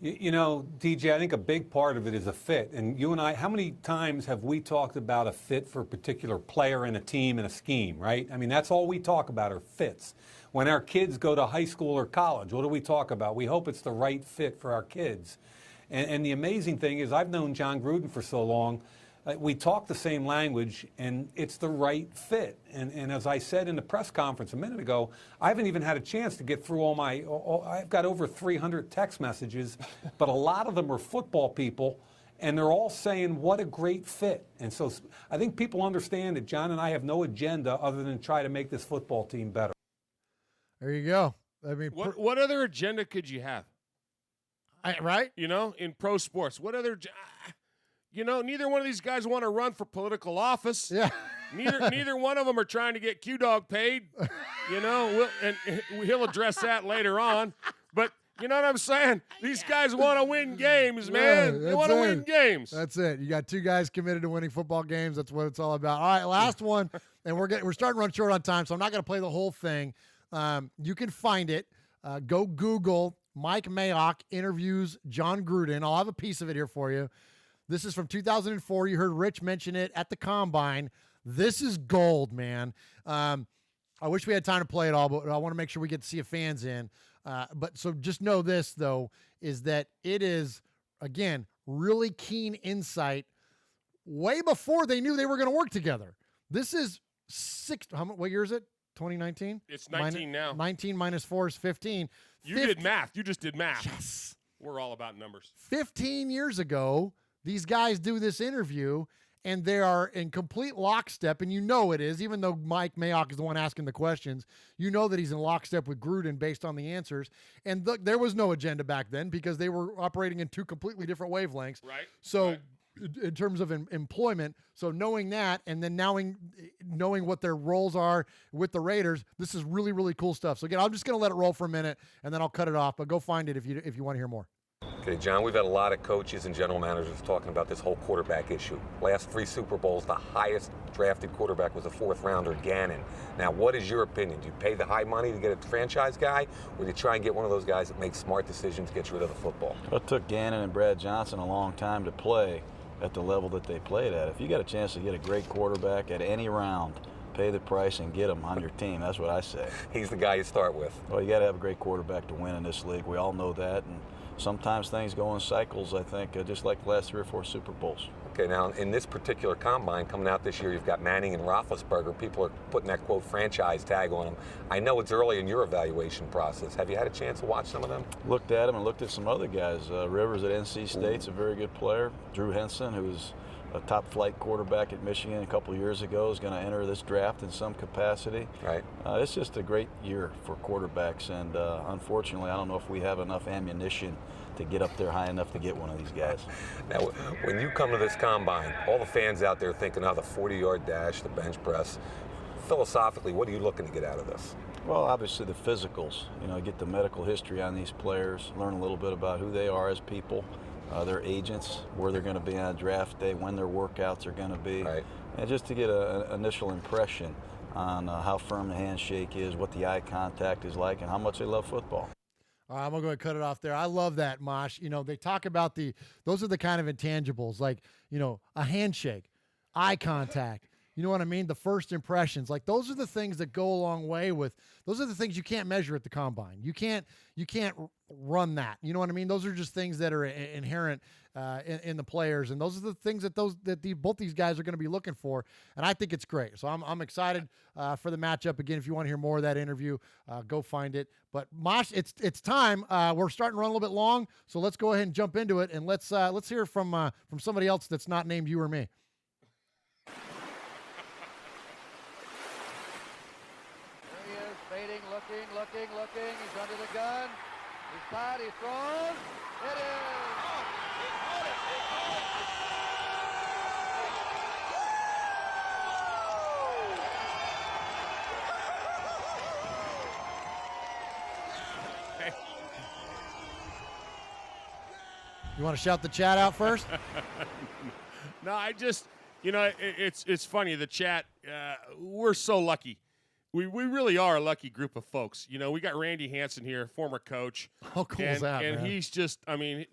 DJ, I think a big part of it is a fit. And you and I, how many times have we talked about a fit for a particular player in a team and a scheme, right? I mean, that's all we talk about are fits. When our kids go to high school or college, what do we talk about? We hope it's the right fit for our kids. And the amazing thing is I've known John Gruden for so long. we talk the same language, and it's the right fit. And as I said in the press conference a minute ago, I haven't even had a chance to get through I've got over 300 text messages, but a lot of them are football people, and they're all saying what a great fit. And so I think people understand that John and I have no agenda other than try to make this football team better. There you go. I mean, what other agenda could you have? Right? In pro sports, what other? Neither one of these guys want to run for political office. Yeah. Neither one of them are trying to get Q-Dog paid. He'll address that later on. But you know what I'm saying? These guys want to win games, man. They want to win games. That's it. You got two guys committed to winning football games. That's what it's all about. All right, last one, and we're starting to run short on time, so I'm not going to play the whole thing. You can find it. Go Google Mike Mayock interviews John Gruden. I'll have a piece of it here for you. This is from 2004. You heard Rich mention it at the Combine. This is gold, man. I wish we had time to play it all, but I want to make sure we get to see your fans in. But so just know this, though, is that it is, again, really keen insight way before they knew they were going to work together. This is what year is it? 2019? It's 19 now. 19 minus 4 is 15. You did math. You just did math. Yes. We're all about numbers. 15 years ago, these guys do this interview, and they are in complete lockstep, and you know it is, even though Mike Mayock is the one asking the questions. You know that he's in lockstep with Gruden based on the answers. And there was no agenda back then because they were operating in two completely different wavelengths. Right. So in terms of employment, so knowing that and then knowing what their roles are with the Raiders, this is really, really cool stuff. So again, I'm just going to let it roll for a minute, and then I'll cut it off. But go find it if you want to hear more. Okay, John, we've had a lot of coaches and general managers talking about this whole quarterback issue. Last 3 Super Bowls, the highest drafted quarterback was a 4th rounder, Gannon. Now, what is your opinion? Do you pay the high money to get a franchise guy, or do you try and get one of those guys that makes smart decisions, gets rid of the football? It took Gannon and Brad Johnson a long time to play at the level that they played at. If you got a chance to get a great quarterback at any round, pay the price and get him on your team. That's what I say. He's the guy you start with. Well, you got to have a great quarterback to win in this league. We all know that. And sometimes things go in cycles, I think, just like the last 3 or 4 Super Bowls. Okay, now in this particular combine coming out this year, you've got Manning and Roethlisberger. People are putting that, quote, franchise tag on them. I know it's early in your evaluation process. Have you had a chance to watch some of them? Looked at them and looked at some other guys. Rivers at NC State's a very good player. Drew Henson, who was a top flight quarterback at Michigan a couple of years ago, is going to enter this draft in some capacity. Right. It's just a great year for quarterbacks, and unfortunately, I don't know if we have enough ammunition to get up there high enough to get one of these guys. Now, when you come to this combine, all the fans out there thinking, the 40-yard dash, the bench press, philosophically, what are you looking to get out of this? Well, obviously the physicals. Get the medical history on these players, learn a little bit about who they are as people, their agents, where they're going to be on draft day, when their workouts are going to be, right. And just to get an initial impression on how firm the handshake is, what the eye contact is like, and how much they love football. All right, I'm going to go ahead and cut it off there. I love that, Mosh. They talk about those are the kind of intangibles, like, a handshake, eye contact. You know what I mean? The first impressions, like those are the things that go a long way with, those are the things you can't measure at the combine. You can't run that. You know what I mean? Those are just things that are inherent in the players. And those are the things that both these guys are going to be looking for. And I think it's great. So I'm excited for the matchup. Again, if you want to hear more of that interview, go find it. But Mosh, it's time. We're starting to run a little bit long. So let's go ahead and jump into it. And let's hear from somebody else that's not named you or me. Looking, he's under the gun, he's tied, he throws, it is! You want to shout the chat out first? No, I just, it's funny, the chat, we're so lucky. We really are a lucky group of folks. We got Randy Hansen here, former coach. How cool is that, and man? he's just, the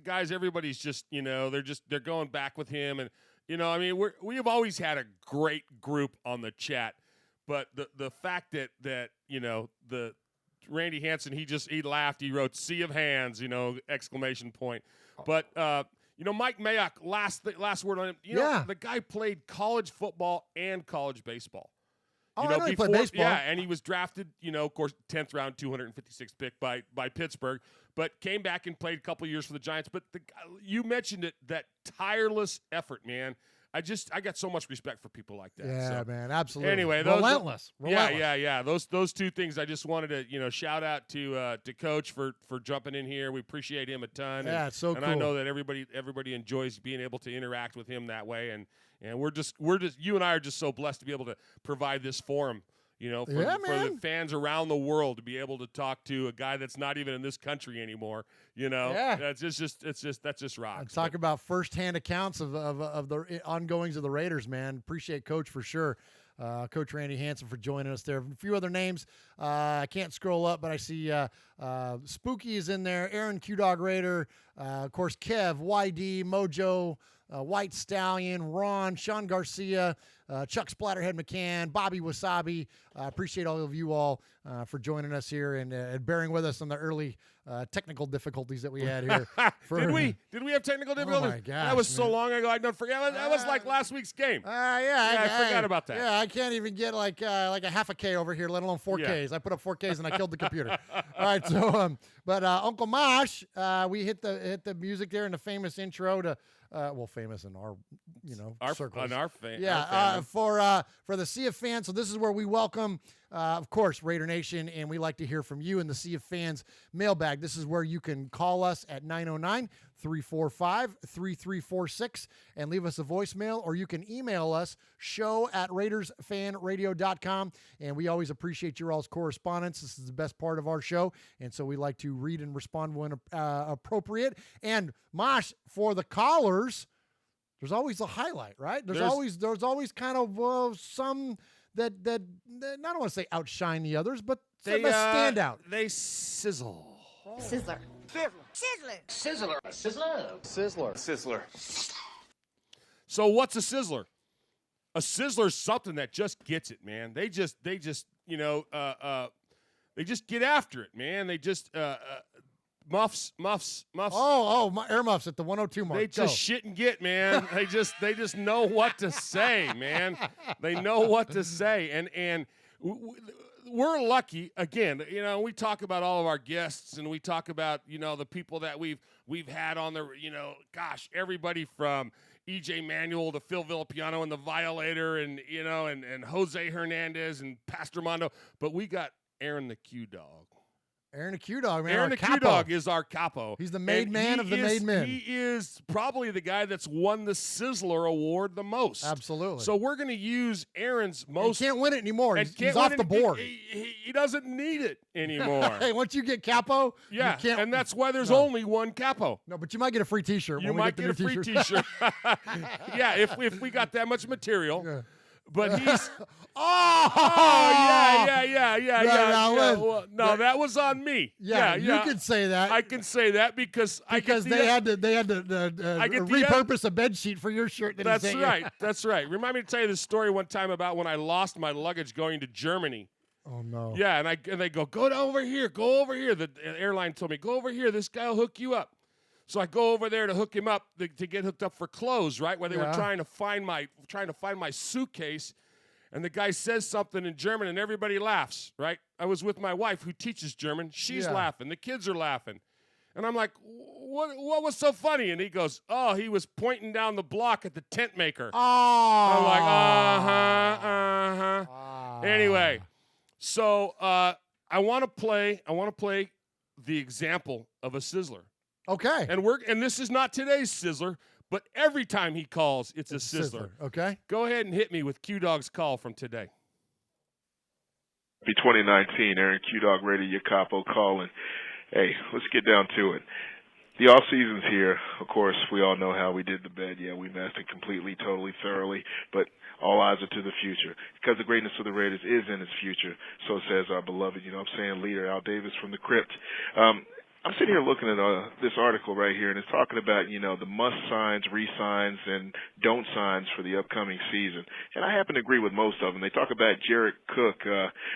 guys, everybody's just, they're going back with him. And, we have always had a great group on the chat. But the fact that the Randy Hansen, he laughed. He wrote "Sea of Hands," exclamation point. But, Mike Mayock, last word on him. The guy played college football and college baseball. I know he played baseball. Yeah, and he was drafted, of course, 10th round, 256th pick by Pittsburgh, but came back and played a couple years for the Giants. But you mentioned it, that tireless effort, man. I got so much respect for people like that. Yeah, so, man, absolutely. Anyway, relentless. Yeah. Those two things I just wanted to, shout out to Coach for jumping in here. We appreciate him a ton. Yeah, it's so cool. And I know that everybody enjoys being able to interact with him that way. And we're just you and I are just so blessed to be able to provide this forum. For the fans around the world to be able to talk to a guy that's not even in this country anymore. That's just rocks. And talk about firsthand accounts of the ongoings of the Raiders, man. Appreciate Coach for sure. Coach Randy Hansen for joining us there. A few other names. I can't scroll up, but I see Spooky is in there. Aaron Q-Dog Raider. Of course, Kev, YD, Mojo, White Stallion, Ron, Sean Garcia, Chuck Splatterhead McCann, Bobby Wasabi. Appreciate all of you all for joining us here and bearing with us on the early technical difficulties that we had here. Did we have technical difficulties? Oh my gosh, that was so long ago. I don't forget. That was like last week's game. I forgot about that. Yeah, I can't even get like a half a K over here, let alone 4Ks. I put up 4Ks and I killed the computer. All right, so but Uncle Mosh, we hit the music there in the famous intro to. Famous in our, circles. On our fans. Yeah, for the Sea of Fans. So this is where we welcome, of course, Raider Nation, and we like to hear from you in the Sea of Fans mailbag. This is where you can call us at 909-345-3346 and leave us a voicemail, or you can email us, show@RaidersFanRadio.com, and we always appreciate your all's correspondence. This is the best part of our show, and so we like to read and respond when appropriate. And Mosh, for the callers, there's always a highlight, right? There's always kind of some that I don't want to say outshine the others, but they stand out. They sizzle. Sizzler. Sizzler. Sizzler. So what's a sizzler? A sizzler is something that just gets it, man. They just they just get after it, man. They just muffs. My air muffs at the 102 mark. They just shit and get, man. they just know what to say, man. They know what to say, and we're lucky. Again, we talk about all of our guests, and we talk about the people that we've had on the everybody from E.J. Manuel to Phil Villapiano and the Violator, and Jose Hernandez and Pastor Mondo, but we got Aaron the Q-Dog. Aaron the Q-Dog, man. Aaron the Q-Dog is our capo. He's the made man of the made men. He is probably the guy that's won the Sizzler Award the most. Absolutely. So we're going to use Aaron's most. He can't win it anymore. He's off the board. He doesn't need it anymore. Hey, once you get capo, yeah, and that's why there's only one capo. No, but you might get a free T-shirt. You might get a free T-shirt. Yeah, if we got that much material. Yeah. But he's that was on me. Yeah, you can say that. I can say that because they had to repurpose a bed sheet for your shirt. That's right. That's right. Remind me to tell you this story one time about when I lost my luggage going to Germany. Oh no. Yeah, and they go over here. The airline told me, go over here. This guy will hook you up. So I go over there to hook him up to get hooked up for clothes, right? Where they were trying to find my suitcase, and the guy says something in German, and everybody laughs, right? I was with my wife who teaches German. She's laughing. The kids are laughing, and I'm like, "What was so funny?" And he goes, "Oh, he was pointing down the block at the tent maker." Oh. I'm like, Anyway, so I want to play the example of a sizzler. Okay. And this is not today's sizzler, but every time he calls, it's a sizzler. Okay. Go ahead and hit me with Q-Dog's call from today. Happy 2019, Aaron Q-Dog Radio, your capo calling. Hey, let's get down to it. The off season's here. Of course, we all know how we did the bed. Yeah, we messed it completely, totally, thoroughly, but all eyes are to the future because the greatness of the Raiders is in its future. So says our beloved, leader Al Davis from the Crypt. I'm sitting here looking at this article right here, and it's talking about, the must signs, re-signs, and don't signs for the upcoming season. And I happen to agree with most of them. They talk about Jared Cook.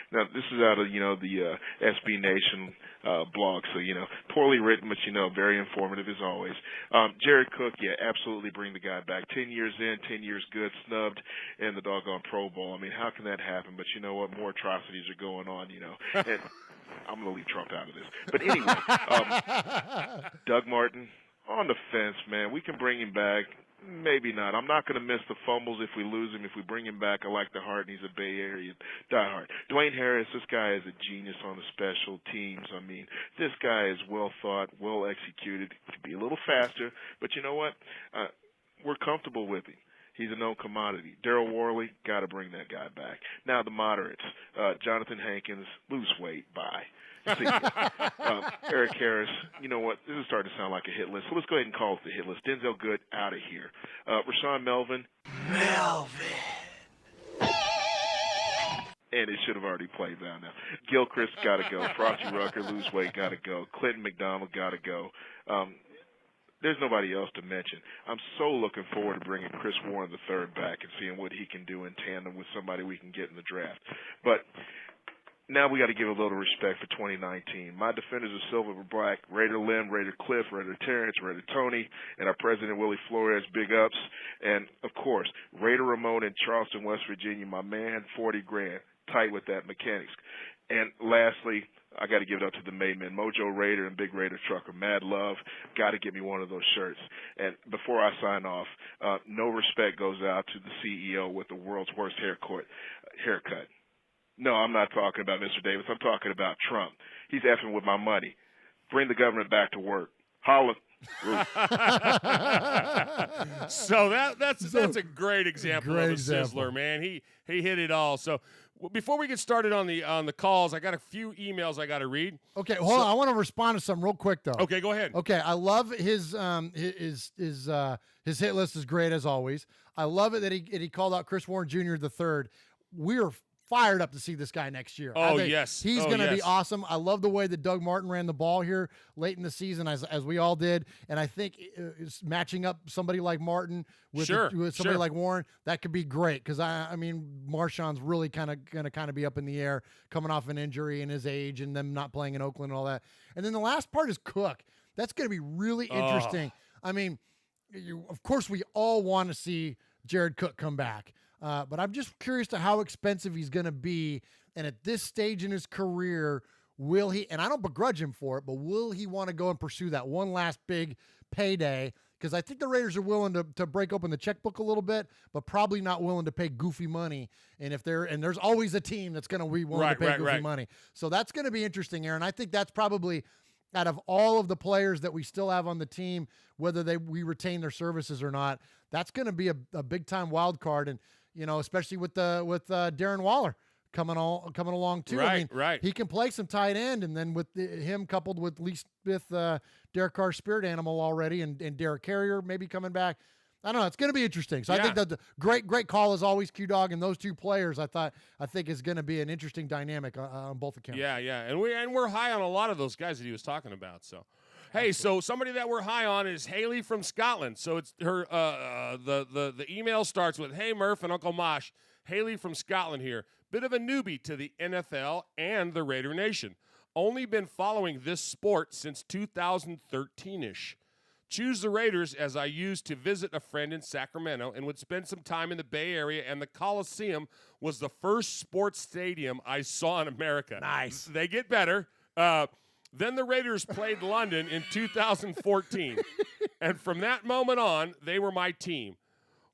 Now, this is out of, the SB Nation blog, so, poorly written, but, very informative as always. Jared Cook, yeah, absolutely bring the guy back. 10 years in, 10 years good, snubbed in the doggone Pro Bowl. I mean, how can that happen? But you know what? More atrocities are going on, And I'm going to leave Trump out of this. But anyway, Doug Martin, on the fence, man. We can bring him back. Maybe not. I'm not going to miss the fumbles if we lose him. If we bring him back, I like the heart, and he's a Bay Area diehard. Dwayne Harris, this guy is a genius on the special teams. I mean, this guy is well thought, well executed. He could be a little faster, but you know what? We're comfortable with him. He's a known commodity. Daryl Worley, got to bring that guy back. Now the moderates, Jonathan Hankins, lose weight, bye. See, Eric Harris, you know what? This is starting to sound like a hit list, so let's go ahead and call it the hit list. Denzel Good, out of here. Rashawn Melvin. And it should have already played down now. Gilchrist, got to go. Frosty Rucker, lose weight, got to go. Clinton McDonald, got to go. There's nobody else to mention. I'm so looking forward to bringing Chris Warren III back and seeing what he can do in tandem with somebody we can get in the draft. But now we got to give a little respect for 2019. My defenders are silver or black. Raider Lim, Raider Cliff, Raider Terrence, Raider Tony, and our president Willie Flores, big ups. And, of course, Raider Ramon in Charleston, West Virginia, my man, 40 grand, tight with that mechanics. And lastly, I got to give it up to the main men, Mojo Raider and Big Raider Trucker. Mad love. Got to get me one of those shirts. And before I sign off, no respect goes out to the CEO with the world's worst haircut. No, I'm not talking about Mr. Davis. I'm talking about Trump. He's effing with my money. Bring the government back to work. Holla. So that's a great example of a sizzler, man. He hit it all. So before we get started on the calls, I got a few emails I got to read. Okay, hold on. I want to respond to something real quick though. Okay, go ahead. Okay, I love his hit list is great as always. I love it that he called out Chris Warren Jr. III. We're fired up to see this guy next year. Oh, yes. He's going to be awesome. I love the way that Doug Martin ran the ball here late in the season, as we all did. And I think it's matching up somebody like Martin with somebody like Warren, that could be great. Because, I mean, Marshawn's really going to be up in the air coming off an injury and his age and them not playing in Oakland and all that. And then the last part is Cook. That's going to be really interesting. I mean, of course, we all want to see Jared Cook come back. But I'm just curious to how expensive he's going to be. And at this stage in his career, will he, and I don't begrudge him for it, but will he want to go and pursue that one last big payday? Because I think the Raiders are willing to break open the checkbook a little bit, but probably not willing to pay goofy money. And there's always a team that's going to be willing to pay goofy money. So that's going to be interesting, Aaron. I think that's probably, out of all of the players that we still have on the team, whether we retain their services or not, that's going to be a big time wild card. And, especially with Darren Waller coming along too. Right. He can play some tight end, and then with him coupled with Derek Carr's spirit animal already, and Derek Carrier maybe coming back. I don't know. It's going to be interesting. So I think that the great call is always Q-Dog, and those two players I think is going to be an interesting dynamic on both accounts. Yeah, and we're high on a lot of those guys that he was talking about. So. Hey, so somebody that we're high on is Haley from Scotland. So it's her. The email starts with, "Hey Murph and Uncle Mosh, Haley from Scotland here. Bit of a newbie to the NFL and the Raider Nation. Only been following this sport since 2013-ish. Choose the Raiders as I used to visit a friend in Sacramento and would spend some time in the Bay Area, and the Coliseum was the first sports stadium I saw in America. Nice. They get better. Then the Raiders played London in 2014, and from that moment on, they were my team.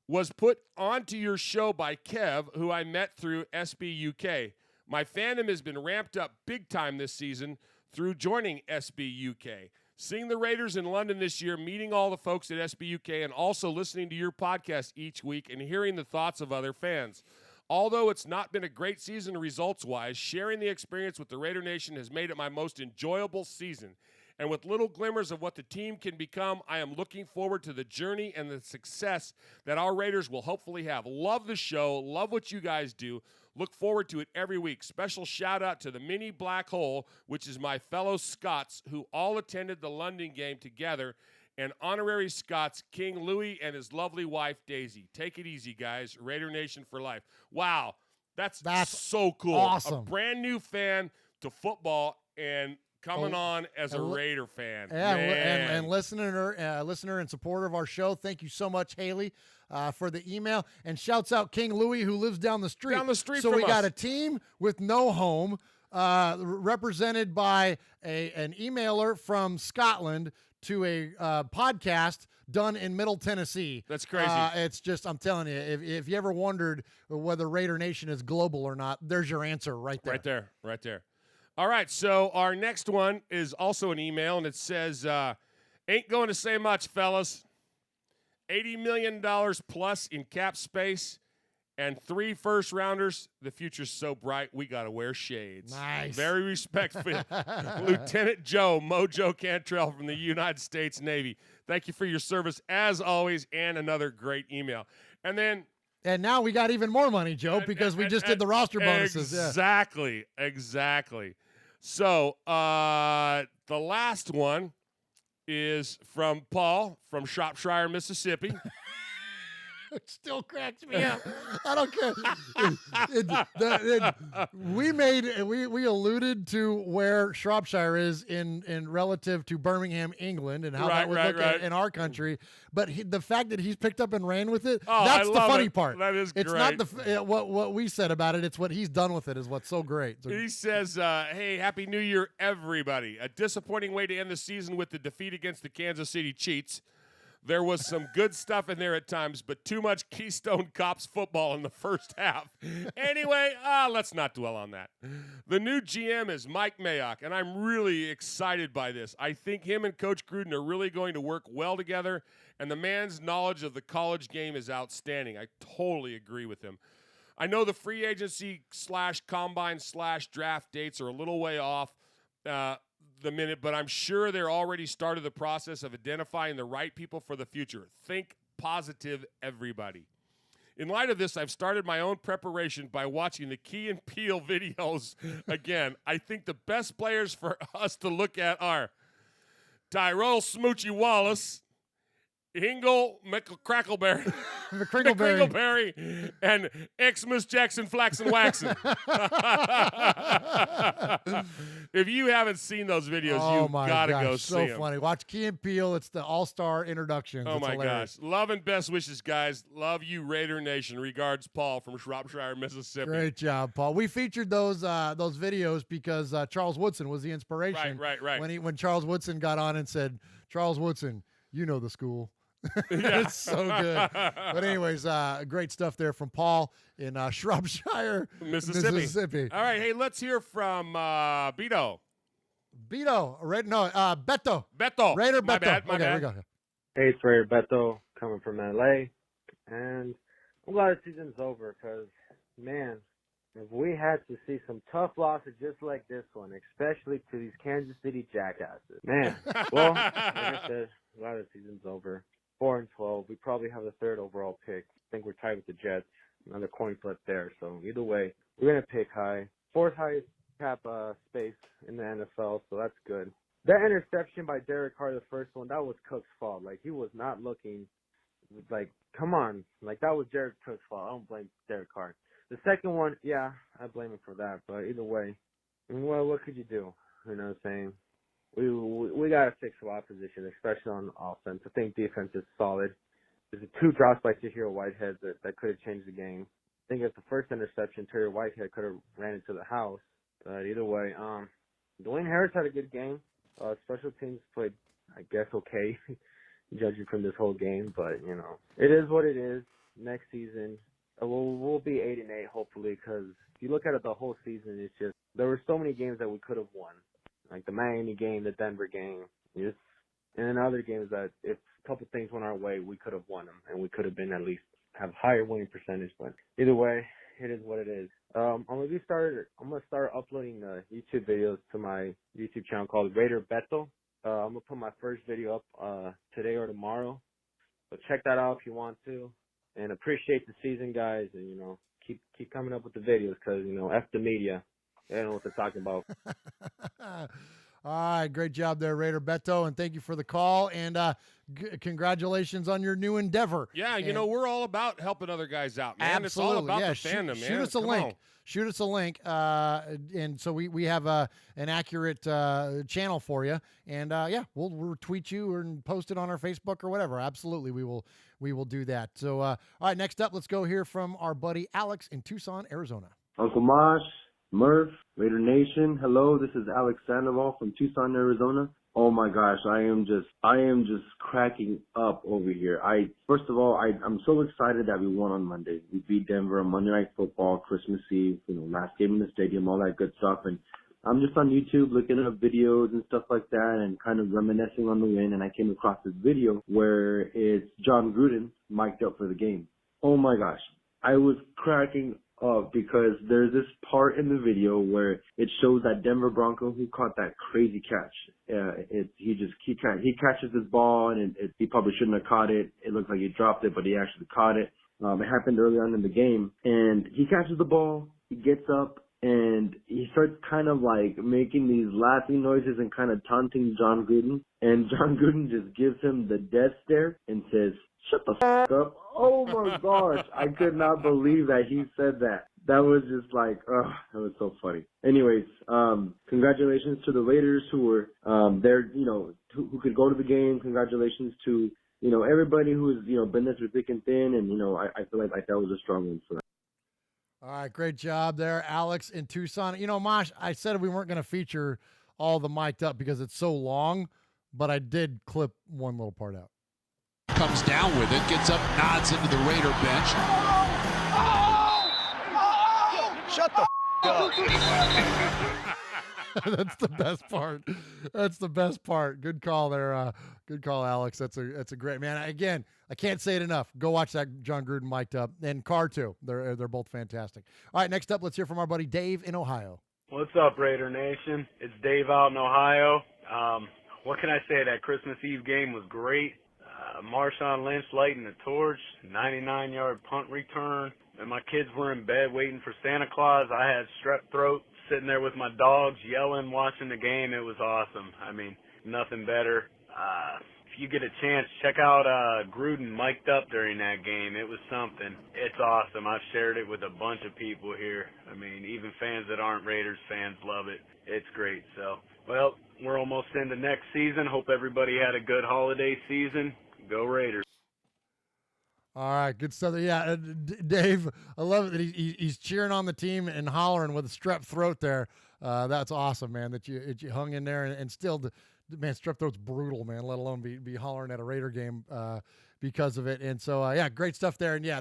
Was put onto your show by Kev, who I met through SBUK. My fandom has been ramped up big time this season through joining SBUK. Seeing the Raiders in London this year, meeting all the folks at SBUK, and also listening to your podcast each week and hearing the thoughts of other fans. Although it's not been a great season results-wise, sharing the experience with the Raider Nation has made it my most enjoyable season. And with little glimmers of what the team can become, I am looking forward to the journey and the success that our Raiders will hopefully have. Love the show. Love what you guys do. Look forward to it every week. Special shout out to the Mini Black Hole, which is my fellow Scots who all attended the London game together, and honorary Scots King Louis and his lovely wife Daisy. Take it easy, guys. Raider Nation for life. Wow, that's so cool. awesome. A brand new fan to football and coming on as a Raider fan. Yeah, Man. and listener and supporter of our show. Thank you so much, Haley, for the email. And shouts out King Louis, who lives down the street. Down the street so from we got us. a team with no home, represented by an emailer from Scotland to a podcast done in Middle Tennessee. That's crazy. It's just, I'm telling you, if you ever wondered whether Raider Nation is global or not, there's your answer right there. Right there. All right, so our next one is also an email, and it says, ain't going to say much, fellas. $80 million plus in cap space and 3 first-rounders. The future's so bright, we got to wear shades. Nice. Very respectful. Lieutenant Joe, Mojo Cantrell from the United States Navy. Thank you for your service, as always, and another great email. And then... And now we got even more money, Joe, because we just did the roster bonuses. Exactly. So the last one is from Paul from Shropshire, Mississippi. It still cracks me up. I don't care. We alluded to where Shropshire is in relative to Birmingham, England, and how that would look in our country. But the fact that he's picked up and ran with it, that's the funny part. That is it's great. It's not what we said about it. It's what he's done with it is what's so great. So, he says, hey, Happy New Year, everybody. A disappointing way to end the season with the defeat against the Kansas City Chiefs. There was some good stuff in there at times, but too much Keystone Cops football in the first half. Anyway, let's not dwell on that. The new GM is Mike Mayock, and I'm really excited by this. I think him and Coach Gruden are really going to work well together, and the man's knowledge of the college game is outstanding. I totally agree with him. I know the free agency / combine / draft dates are a little way off, the minute, but I'm sure they're already started the process of identifying the right people for the future. Think positive, everybody. In light of this, I've started my own preparation by watching the Key and Peele videos again. I think the best players for us to look at are Tyrell Smoochie Wallace, Hingle McCrackleberry, and Xmas Jackson Flaxen Waxen. If you haven't seen those videos, you've got to go see them. So funny. Watch Key and Peele. It's the all-star introductions. Oh, it's my hilarious. gosh. Love and best wishes, guys. Love you, Raider Nation. Regards, Paul from Shropshire, Mississippi. Great job, Paul. We featured those videos because Charles Woodson was the inspiration. Right. When Charles Woodson got on and said, Charles Woodson, you know the school. It's so good. But anyways, great stuff there from Paul in Shropshire, Mississippi. All right, hey, let's hear from Beto. Beto. Beto. Raider My Beto. bad. Okay, we go. Hey, it's Raider Beto coming from LA, and I'm glad the season's over because, man, if we had to see some tough losses just like this one, especially to these Kansas City Jackasses, man. Well, like I said, I'm glad the season's over. 4-12. We probably have the 3rd overall pick. I think we're tied with the Jets. Another coin flip there. So either way, we're gonna pick high. 4th highest cap space in the NFL, so that's good. That interception by Derek Carr, the first one, that was Cook's fault. Like, he was not looking. Like, come on. Like, that was Derek Cook's fault. I don't blame Derek Carr. The second one, yeah, I blame him for that. But either way, well, what could you do? You know what I'm saying? We got to fix a lot of positions, especially on offense. I think defense is solid. There's 2 drops by Tahir Whitehead that could have changed the game. I think at the first interception, Tahir Whitehead could have ran into the house. But either way, Dwayne Harris had a good game. Special teams played, I guess, okay, judging from this whole game. But, you know, it is what it is. Next season, we'll be 8-8, hopefully, because if you look at it the whole season, it's just there were so many games that we could have won. Like the Miami game, the Denver game, and then other games that if a couple things went our way, we could have won them, and we could have been at least have higher winning percentage. But either way, it is what it is. I'm gonna start uploading YouTube videos to my YouTube channel called Raider Beto. I'm gonna put my first video up today or tomorrow. So check that out if you want to. And appreciate the season, guys, and keep coming up with the videos because, F the media. They don't know what they're talking about. All right, great job there, Raider Beto, and thank you for the call, and congratulations on your new endeavor. Yeah, And we're all about helping other guys out, man. absolutely, It's all about yeah. the fandom, man. Shoot us a Come link. on. Shoot us a link, and so we have an accurate channel for you, and we'll retweet you and post it on our Facebook or whatever. Absolutely, we will do that. So, all right, next up, let's go hear from our buddy Alex in Tucson, Arizona. Uncle Mosh, Murph, Raider Nation, hello, this is Alex Sandoval from Tucson, Arizona. Oh my gosh, I am just cracking up over here. First of all, I'm so excited that we won on Monday. We beat Denver on Monday Night Football, Christmas Eve, last game in the stadium, all that good stuff. And I'm just on YouTube looking up videos and stuff like that and kind of reminiscing on the win. And I came across this video where it's John Gruden mic'd up for the game. Oh my gosh, I was cracking up because there's this part in the video where it shows that Denver Bronco who caught that crazy catch. He catches this ball and he probably shouldn't have caught it. It looks like he dropped it, but he actually caught it. It happened early on in the game, and he catches the ball. He gets up and he starts kind of like making these laughing noises and kind of taunting John Gruden. And John Gruden just gives him the death stare and says, "Shut the f*** up." Oh my gosh, I could not believe that he said that. That was just like, oh, that was so funny. Anyways, congratulations to the Raiders who were there, who could go to the game. Congratulations to, everybody who's, been there through thick and thin. And, I feel like that was a strong win for them. All right, great job there, Alex in Tucson. Mosh, I said we weren't going to feature all the mic'd up because it's so long, but I did clip one little part out. Comes down with it, gets up, nods into the Raider bench. Shut the up. That's the best part. That's the best part. Good call there. Good call, Alex. That's a great man. Again, I can't say it enough. Go watch that John Gruden mic'd up, and Carr too. They're both fantastic. All right, next up, let's hear from our buddy Dave in Ohio. What's up, Raider Nation? It's Dave out in Ohio. What can I say? That Christmas Eve game was great. Marshawn Lynch lighting the torch, 99-yard punt return, and my kids were in bed waiting for Santa Claus. I had strep throat, sitting there with my dogs, yelling, watching the game. It was awesome. I mean, nothing better. If you get a chance, check out Gruden mic'd up during that game. It was something. It's awesome. I've shared it with a bunch of people here. I mean, even fans that aren't Raiders fans love it. It's great. So, well, we're almost into next season. Hope everybody had a good holiday season. Go Raiders. All right, good stuff. Yeah, Dave, I love it that he's cheering on the team and hollering with a strep throat there. That's awesome, man, that you hung in there and still, man, strep throat's brutal, man, let alone be hollering at a Raider game because of it. And so, yeah, great stuff there. And, yeah,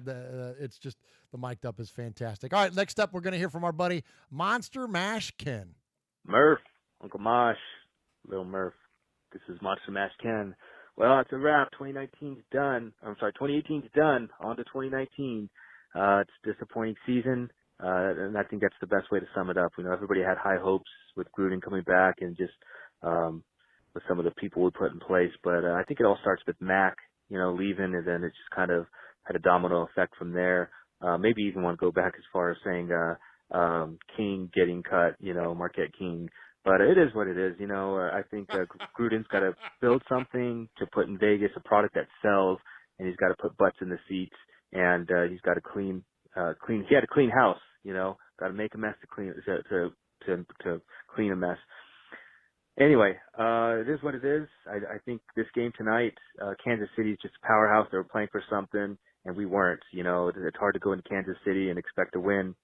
it's just the mic'd up is fantastic. All right, next up, we're going to hear from our buddy Monster Mash Ken. Murph, Uncle Mosh, Little Murph. This is Monster Mash Ken. Well, it's a wrap. 2019's done. 2018's done. On to 2019. It's a disappointing season, and I think that's the best way to sum it up. Everybody had high hopes with Gruden coming back and just with some of the people we put in place. But I think it all starts with Mac, leaving, and then it just kind of had a domino effect from there. Maybe even want to go back as far as saying King getting cut, Marquette King. But it is what it is, I think Gruden's got to build something to put in Vegas, a product that sells, and he's got to put butts in the seats, and he's got to clean. He had a clean house, got to make a mess to clean a mess. Anyway, it is what it is. I think this game tonight, Kansas City is just a powerhouse. They were playing for something, and we weren't. It's hard to go into Kansas City and expect to win.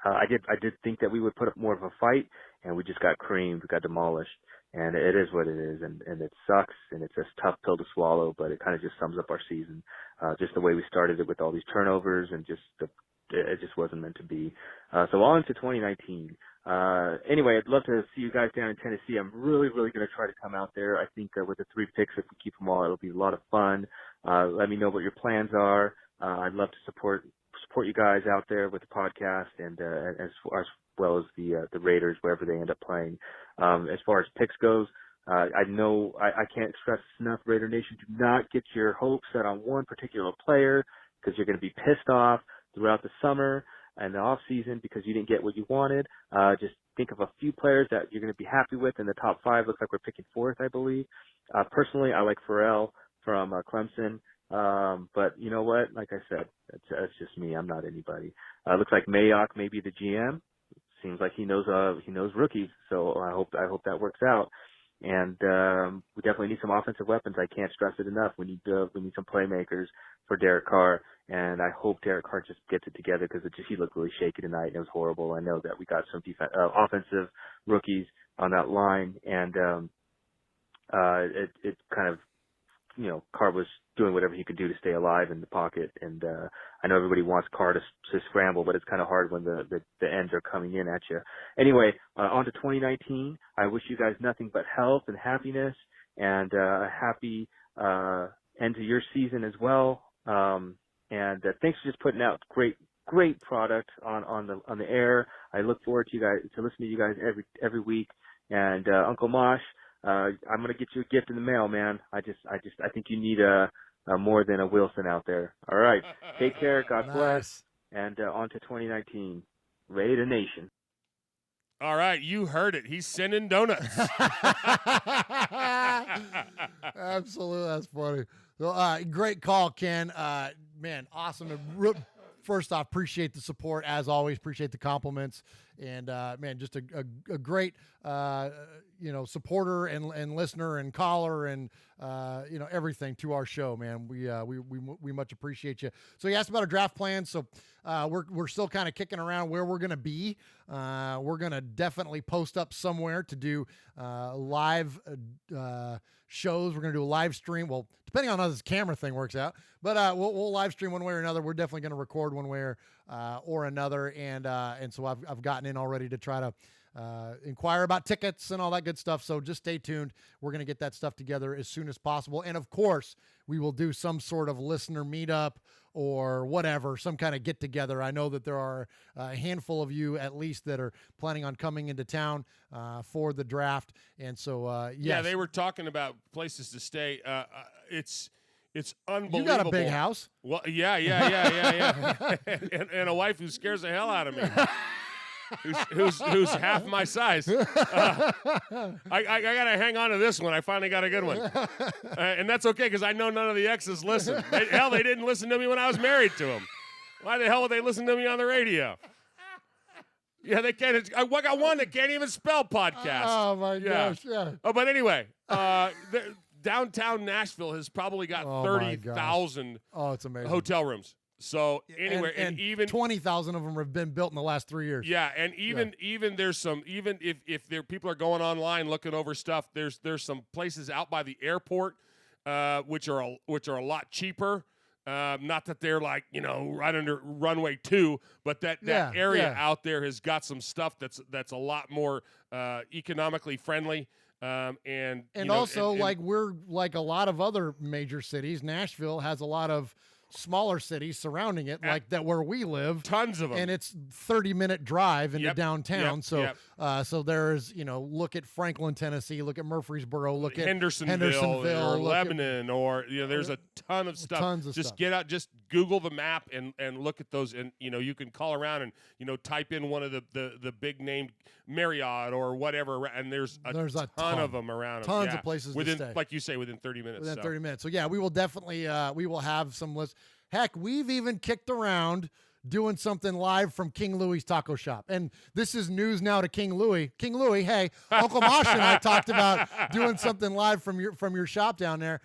I did think that we would put up more of a fight, and we just got creamed. We got demolished, and it is what it is, and it sucks, and it's a tough pill to swallow, but it kind of just sums up our season. Just the way we started it with all these turnovers, and it just wasn't meant to be. So on to 2019. Anyway, I'd love to see you guys down in Tennessee. I'm really, really going to try to come out there. I think with the 3 picks, if we keep them all, it'll be a lot of fun. Let me know what your plans are. I'd love to support you guys out there with the podcast and as well as the Raiders wherever they end up playing. As far as picks goes, I know I can't stress enough, Raider Nation, do not get your hopes set on one particular player because you're going to be pissed off throughout the summer. in the off season because you didn't get what you wanted. Just think of a few players that you're going to be happy with in the top 5. Looks like we're picking 4th, I believe. Personally, I like Pharrell from Clemson. But you know what? Like I said, that's just me. I'm not anybody. Looks like Mayock may be the GM. Seems like he knows rookies. So I hope that works out. And we definitely need some offensive weapons. I can't stress it enough. We need some playmakers for Derek Carr, and I hope Derek Carr just gets it together because he looked really shaky tonight and it was horrible. I know that we got some offensive rookies on that line, and it kind of, Carr was doing whatever he could do to stay alive in the pocket, and I know everybody wants Carr to scramble, but it's kind of hard when the ends are coming in at you. Anyway, on to 2019. I wish you guys nothing but health and happiness, and a happy end to your season as well. And thanks for just putting out great product on the air. I look forward to listening to you guys every week. And Uncle Mosh, I'm gonna get you a gift in the mail, man. I think you need more than a Wilson out there. All right, take care. God bless. And on to 2019, Raider Nation. All right, you heard it. He's sending donuts. Absolutely, that's funny. Well, great call, Ken. Man, awesome. First off, appreciate the support as always. Appreciate the compliments, and man, just a great supporter and listener and caller and everything to our show, man. We much appreciate you. So you asked about our draft plans. So we're still kind of kicking around where we're gonna be. We're gonna definitely post up somewhere to do live shows. We're gonna do a live stream. Well, depending on how this camera thing works out, but we'll live stream one way or another. We're definitely gonna record one way or another, and so I've gotten in already to try to inquire about tickets and all that good stuff. So just stay tuned. We're going to get that stuff together as soon as possible. And of course, we will do some sort of listener meetup or whatever, some kind of get together. I know that there are a handful of you at least that are planning on coming into town for the draft. And so, yes. Yeah, they were talking about places to stay. It's unbelievable. You got a big house. Well, yeah. and a wife who scares the hell out of me. Who's half my size. I gotta hang on to this one. I finally got a good one, and that's okay because I know none of the exes listen. They didn't listen to me when I was married to them. Why the hell would they listen to me on the radio? Yeah, they can't. I got one that can't even spell podcast. Oh my gosh! Yeah. Oh, but anyway, downtown Nashville has probably got 30,000 it's amazing hotel rooms. So anywhere, and even 20,000 of them have been built in the last 3 years. Yeah, and even there's some, even if there people are going online looking over stuff, there's some places out by the airport, which are a lot cheaper. Not that they're like right under runway 2, but that area out there has got some stuff that's a lot more economically friendly. And also like we're like a lot of other major cities. Nashville has a lot of smaller cities surrounding it, like that where we live, tons of them, and it's 30-minute drive into downtown. So there's look at Franklin, Tennessee, look at Murfreesboro, look at Hendersonville or Lebanon, or there's a ton of stuff. Tons of just stuff. Get out, just Google the map and look at those, and you can call around and type in one of the big named Marriott or whatever, and there's a ton of them around. Tons of places within, to stay. like you say, within 30 minutes. Within 30 minutes. So yeah, we will definitely we will have some lists. Heck, we've even kicked around doing something live from King Louie's Taco Shop. And this is news now to King Louie. King Louie, hey, Uncle Mosh and I talked about doing something live from your shop down there.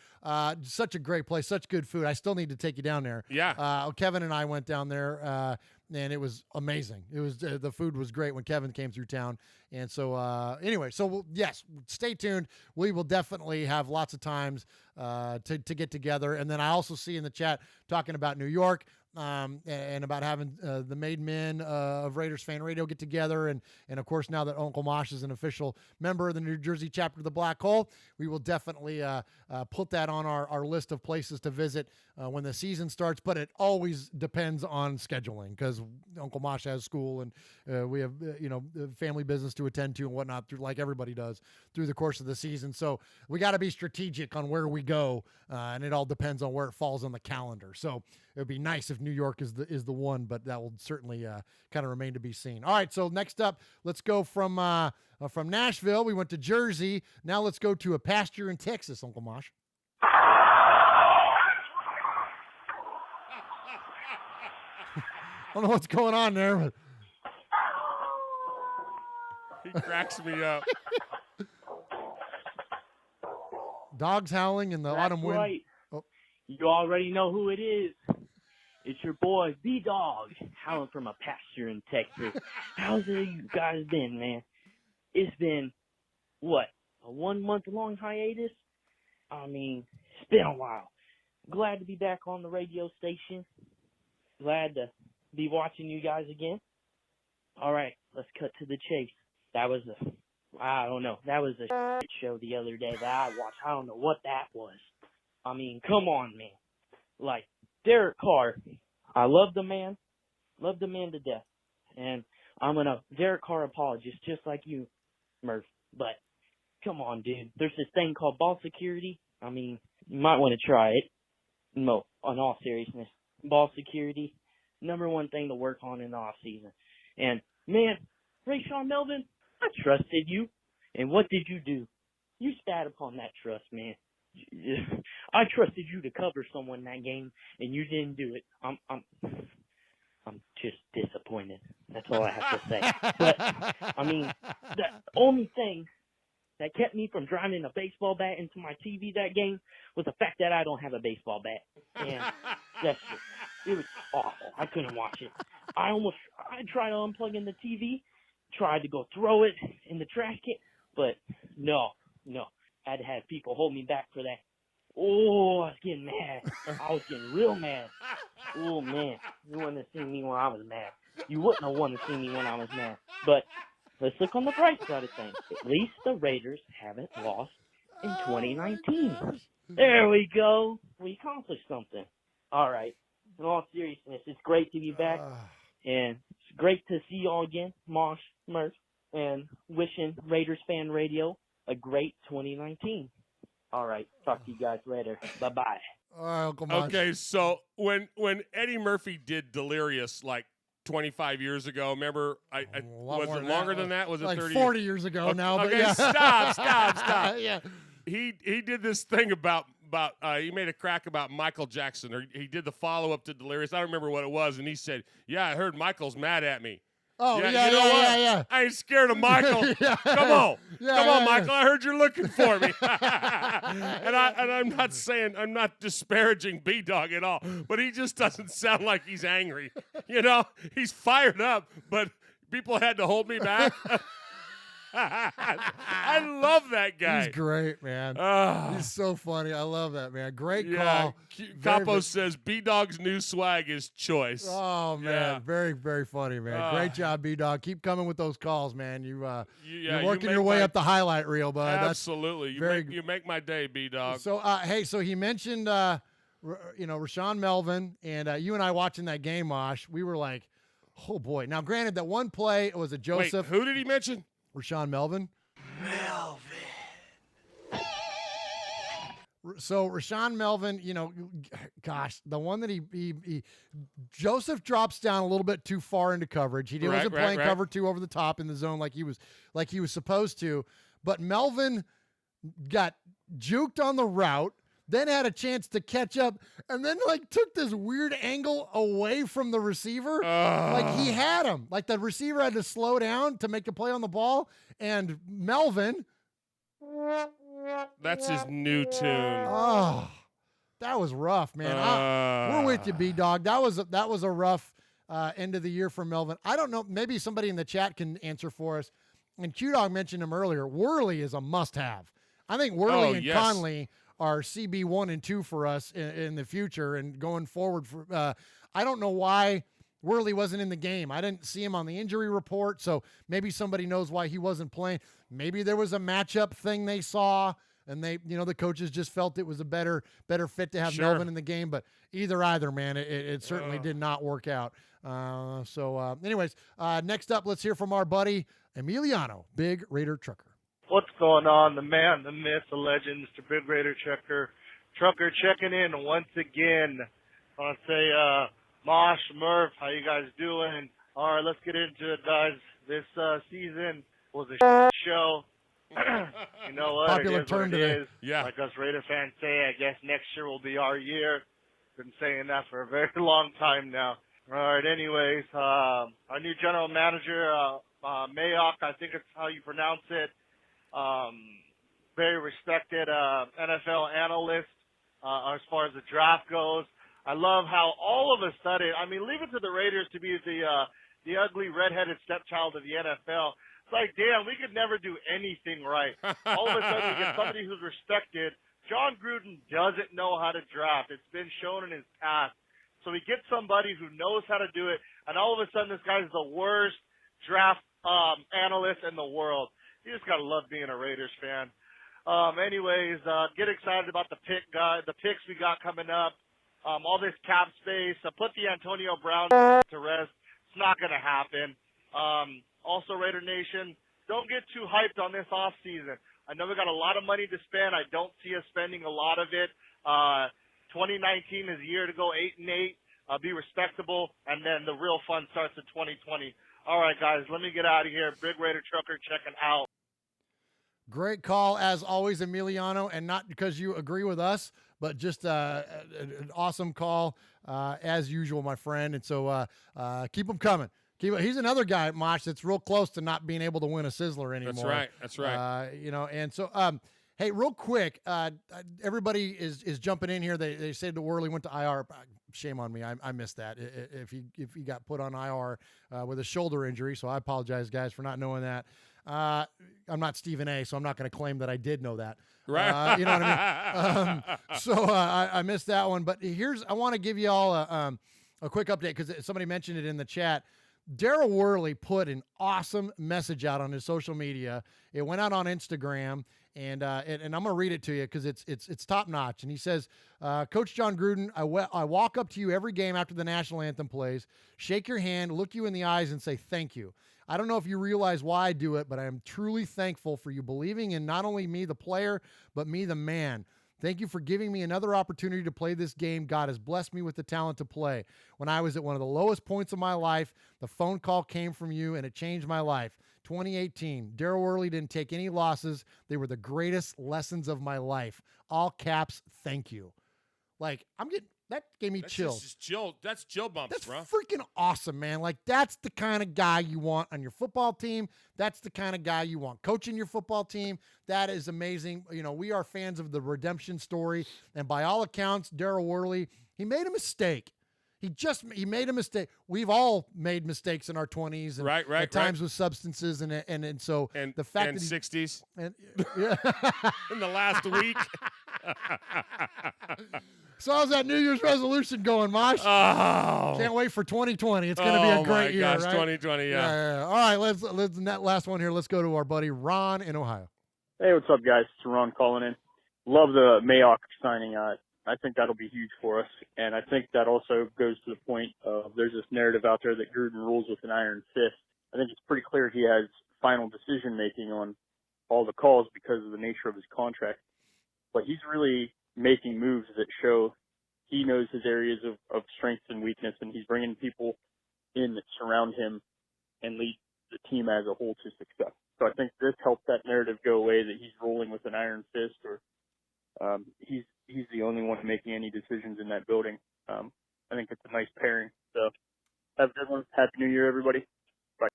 Such a great place, such good food. I still need to take you down there. Yeah. Kevin and I went down there, and it was amazing. It was the food was great when Kevin came through town. And so anyway, yes, stay tuned. We will definitely have lots of times to get together. And then I also see in the chat talking about New York. And about having the Made Men of Raiders Fan Radio get together. And of course, now that Uncle Mosh is an official member of the New Jersey chapter of the Black Hole, we will definitely put that on our list of places to visit when the season starts. But it always depends on scheduling because Uncle Mosh has school and we have, family business to attend to and whatnot, like everybody does through the course of the season. So we got to be strategic on where we go, and it all depends on where it falls on the calendar. So it would be nice if New York is the one, but that will certainly kind of remain to be seen. All right, so next up, let's go from Nashville. We went to Jersey. Now let's go to a pasture in Texas, Uncle Mosh. I don't know what's going on there, but he cracks me up. Dogs howling in the autumn wind. Right. Oh. You already know who it is. It's your boy, B-Dog, howling from a pasture in Texas. How's it you guys been, man? It's been, what, a 1 month long hiatus? I mean, it's been a while. Glad to be back on the radio station. Glad to be watching you guys again. All right, let's cut to the chase. That was a shit show the other day that I watched. I don't know what that was. I mean, come on, man. Like, Derek Carr, I love the man to death. And I'm a Derek Carr apologist, just like you, Murph. But, come on, dude. There's this thing called ball security. I mean, you might want to try it. No, in all seriousness. Ball security, number one thing to work on in the off season. And, man, Rayshawn Melvin, I trusted you. And what did you do? You spat upon that trust, man. I trusted you to cover someone that game, and you didn't do it. I'm just disappointed. That's all I have to say. But, I mean, the only thing that kept me from driving a baseball bat into my TV that game was the fact that I don't have a baseball bat. And it was awful. I couldn't watch it. I tried unplugging the TV, tried to go throw it in the trash can, but no. I had to have people hold me back for that. Oh, I was getting mad. I was getting real mad. Oh, man. You wouldn't have seen me when I was mad. You wouldn't have wanted to see me when I was mad. But let's look on the bright side of things. At least the Raiders haven't lost in 2019. There we go. We accomplished something. All right. In all seriousness, it's great to be back. And it's great to see y'all again, Mosh, Murph, and wishing Raiders Fan Radio a great 2019. All right. Talk to you guys later. Bye-bye. All right, Uncle Mosh. Okay, so when Eddie Murphy did Delirious, like, 25 years ago. Remember, was it longer than that? Was it like 30 40 years ago now? But okay, yeah. Stop. Yeah. He did this thing about he made a crack about Michael Jackson, or he did the follow-up to Delirious. I don't remember what it was, and he said, "Yeah, I heard Michael's mad at me." Oh, yeah, you know what? Yeah. I ain't scared of Michael. Come on, Michael. I heard you're looking for me. and I'm not disparaging B-Dog at all, but he just doesn't sound like he's angry. You know, he's fired up, but people had to hold me back. I love that guy. He's great, man. He's so funny. I love that, man. Great call. Capo says B-Dog's new swag is choice. Oh, man. Very, very funny, man. Great job, B-Dog. Keep coming with those calls, man. You're working your way up the highlight reel, bud. Absolutely. You make my day, B-Dog. So, so he mentioned, Rashawn Melvin, and you and I watching that game, Mosh, we were like, oh, boy. Now, granted, that one play was a Joseph. Wait, who did he mention? Rashawn Melvin. So Rashawn Melvin, gosh, the one that he Joseph drops down a little bit too far into coverage. He wasn't playing cover two over the top in the zone like he was supposed to. But Melvin got juked on the route, then had a chance to catch up, and then took this weird angle away from the receiver. Like he had him. Like the receiver had to slow down to make a play on the ball, and Melvin. That's his new tune. Oh, that was rough, man. We're with you, B-Dog. That was a rough end of the year for Melvin. I don't know. Maybe somebody in the chat can answer for us. And Q-Dog mentioned him earlier. Worley is a must-have. I think Worley and Conley are CB 1 and 2 for us in the future and going forward. I don't know why Worley wasn't in the game. I didn't see him on the injury report, so maybe somebody knows why he wasn't playing. Maybe there was a matchup thing they saw, and the coaches just felt it was a better fit to have Melvin in the game. But either, man, it certainly did not work out. Anyways, next up, let's hear from our buddy Emiliano, Big Raider Trucker. What's going on? The man, the myth, the legend, Mr. Big Raider Trucker checking in once again. I want to say, Mosh, Murph, how you guys doing? All right, let's get into it, guys. This season was a show. You know what? Popular it is term what it today. is. Yeah. Like us Raider fans say, I guess next year will be our year. Been saying that for a very long time now. All right, anyways, our new general manager, Mayock, I think it's how you pronounce it. Very respected NFL analyst as far as the draft goes. I love how all of a sudden, I mean, leave it to the Raiders to be the ugly redheaded stepchild of the NFL. It's like, damn, we could never do anything right. All of a sudden, we get somebody who's respected. John Gruden doesn't know how to draft. It's been shown in his past. So we get somebody who knows how to do it, and all of a sudden, this guy's the worst draft analyst in the world. You just gotta love being a Raiders fan. Anyways, get excited about the picks we got coming up. All this cap space. Put the Antonio Brown to rest. It's not gonna happen. Also, Raider Nation, don't get too hyped on this off season. I know we got a lot of money to spend. I don't see us spending a lot of it. 2019 is the year to go 8-8, be respectable, and then the real fun starts in 2020. All right, guys, let me get out of here. Big Raider Trucker checking out. Great call, as always, Emiliano, and not because you agree with us, but just an awesome call, as usual, my friend. And so keep them coming. He's another guy, Mosh, that's real close to not being able to win a Sizzler anymore. That's right. That's right. And so, hey, real quick, everybody is jumping in here. They said that Worley went to IR. Shame on me. I missed that. If he got put on IR with a shoulder injury, so I apologize, guys, for not knowing that. I'm not Stephen A., so I'm not going to claim that I did know that. Right. You know what I mean? So I missed that one. But I want to give you all a quick update because somebody mentioned it in the chat. Daryl Worley put an awesome message out on his social media. It went out on Instagram, and I'm going to read it to you because it's top notch. And he says, Coach John Gruden, I walk up to you every game after the national anthem plays, shake your hand, look you in the eyes, and say thank you. I don't know if you realize why I do it, but I am truly thankful for you believing in not only me, the player, but me, the man. Thank you for giving me another opportunity to play this game. God has blessed me with the talent to play. When I was at one of the lowest points of my life, the phone call came from you, and it changed my life. 2018, Daryl Worley didn't take any losses. They were the greatest lessons of my life. All caps, thank you. Like, that gave me chills. That's chill bumps, bro. Freaking awesome, man. Like, that's the kind of guy you want on your football team. That's the kind of guy you want coaching your football team. That is amazing. You know, we are fans of the redemption story. And by all accounts, Daryl Worley, he made a mistake. He made a mistake. We've all made mistakes in our 20s and at times with substances and so the fact and that 60s and yeah. in the last week. So how's that New Year's resolution going, Mosh? Oh, can't wait for 2020. It's going to be a great year, gosh, right? 2020, yeah. All right, let's that last one here. Let's go to our buddy Ron in Ohio. Hey, what's up, guys? It's Ron calling in. Love the Mayock signing. I think that'll be huge for us, and I think that also goes to the point of there's this narrative out there that Gruden rules with an iron fist. I think it's pretty clear he has final decision making on all the calls because of the nature of his contract, but he's really making moves that show he knows his areas of strength and weakness, and he's bringing people in that surround him and lead the team as a whole to success. So I think this helps that narrative go away that he's ruling with an iron fist or he's the only one making any decisions in that building. I think it's a nice pairing. So have a good one. Happy New Year, everybody. Bye.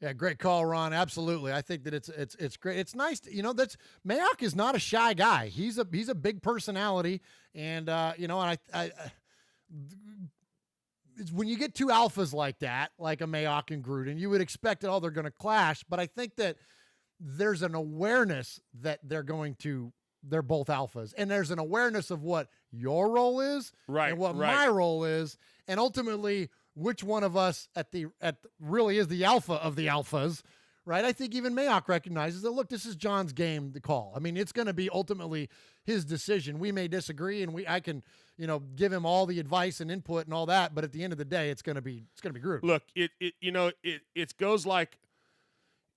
Yeah, great call, Ron. Absolutely. I think that it's great. It's nice to, Mayock is not a shy guy. He's a big personality, and and it's when you get two alphas like that, like a Mayock and Gruden, you would expect that they're going to clash, but I think that there's an awareness that they're both alphas, and there's an awareness of what your role is and what my role is, and ultimately which one of us really is the alpha of the alphas, right? I think even Mayock recognizes that, look, this is John's game to call. I mean, it's going to be ultimately his decision. We may disagree, and I can, give him all the advice and input and all that, but at the end of the day, it's going to be Gruden. Look, it goes like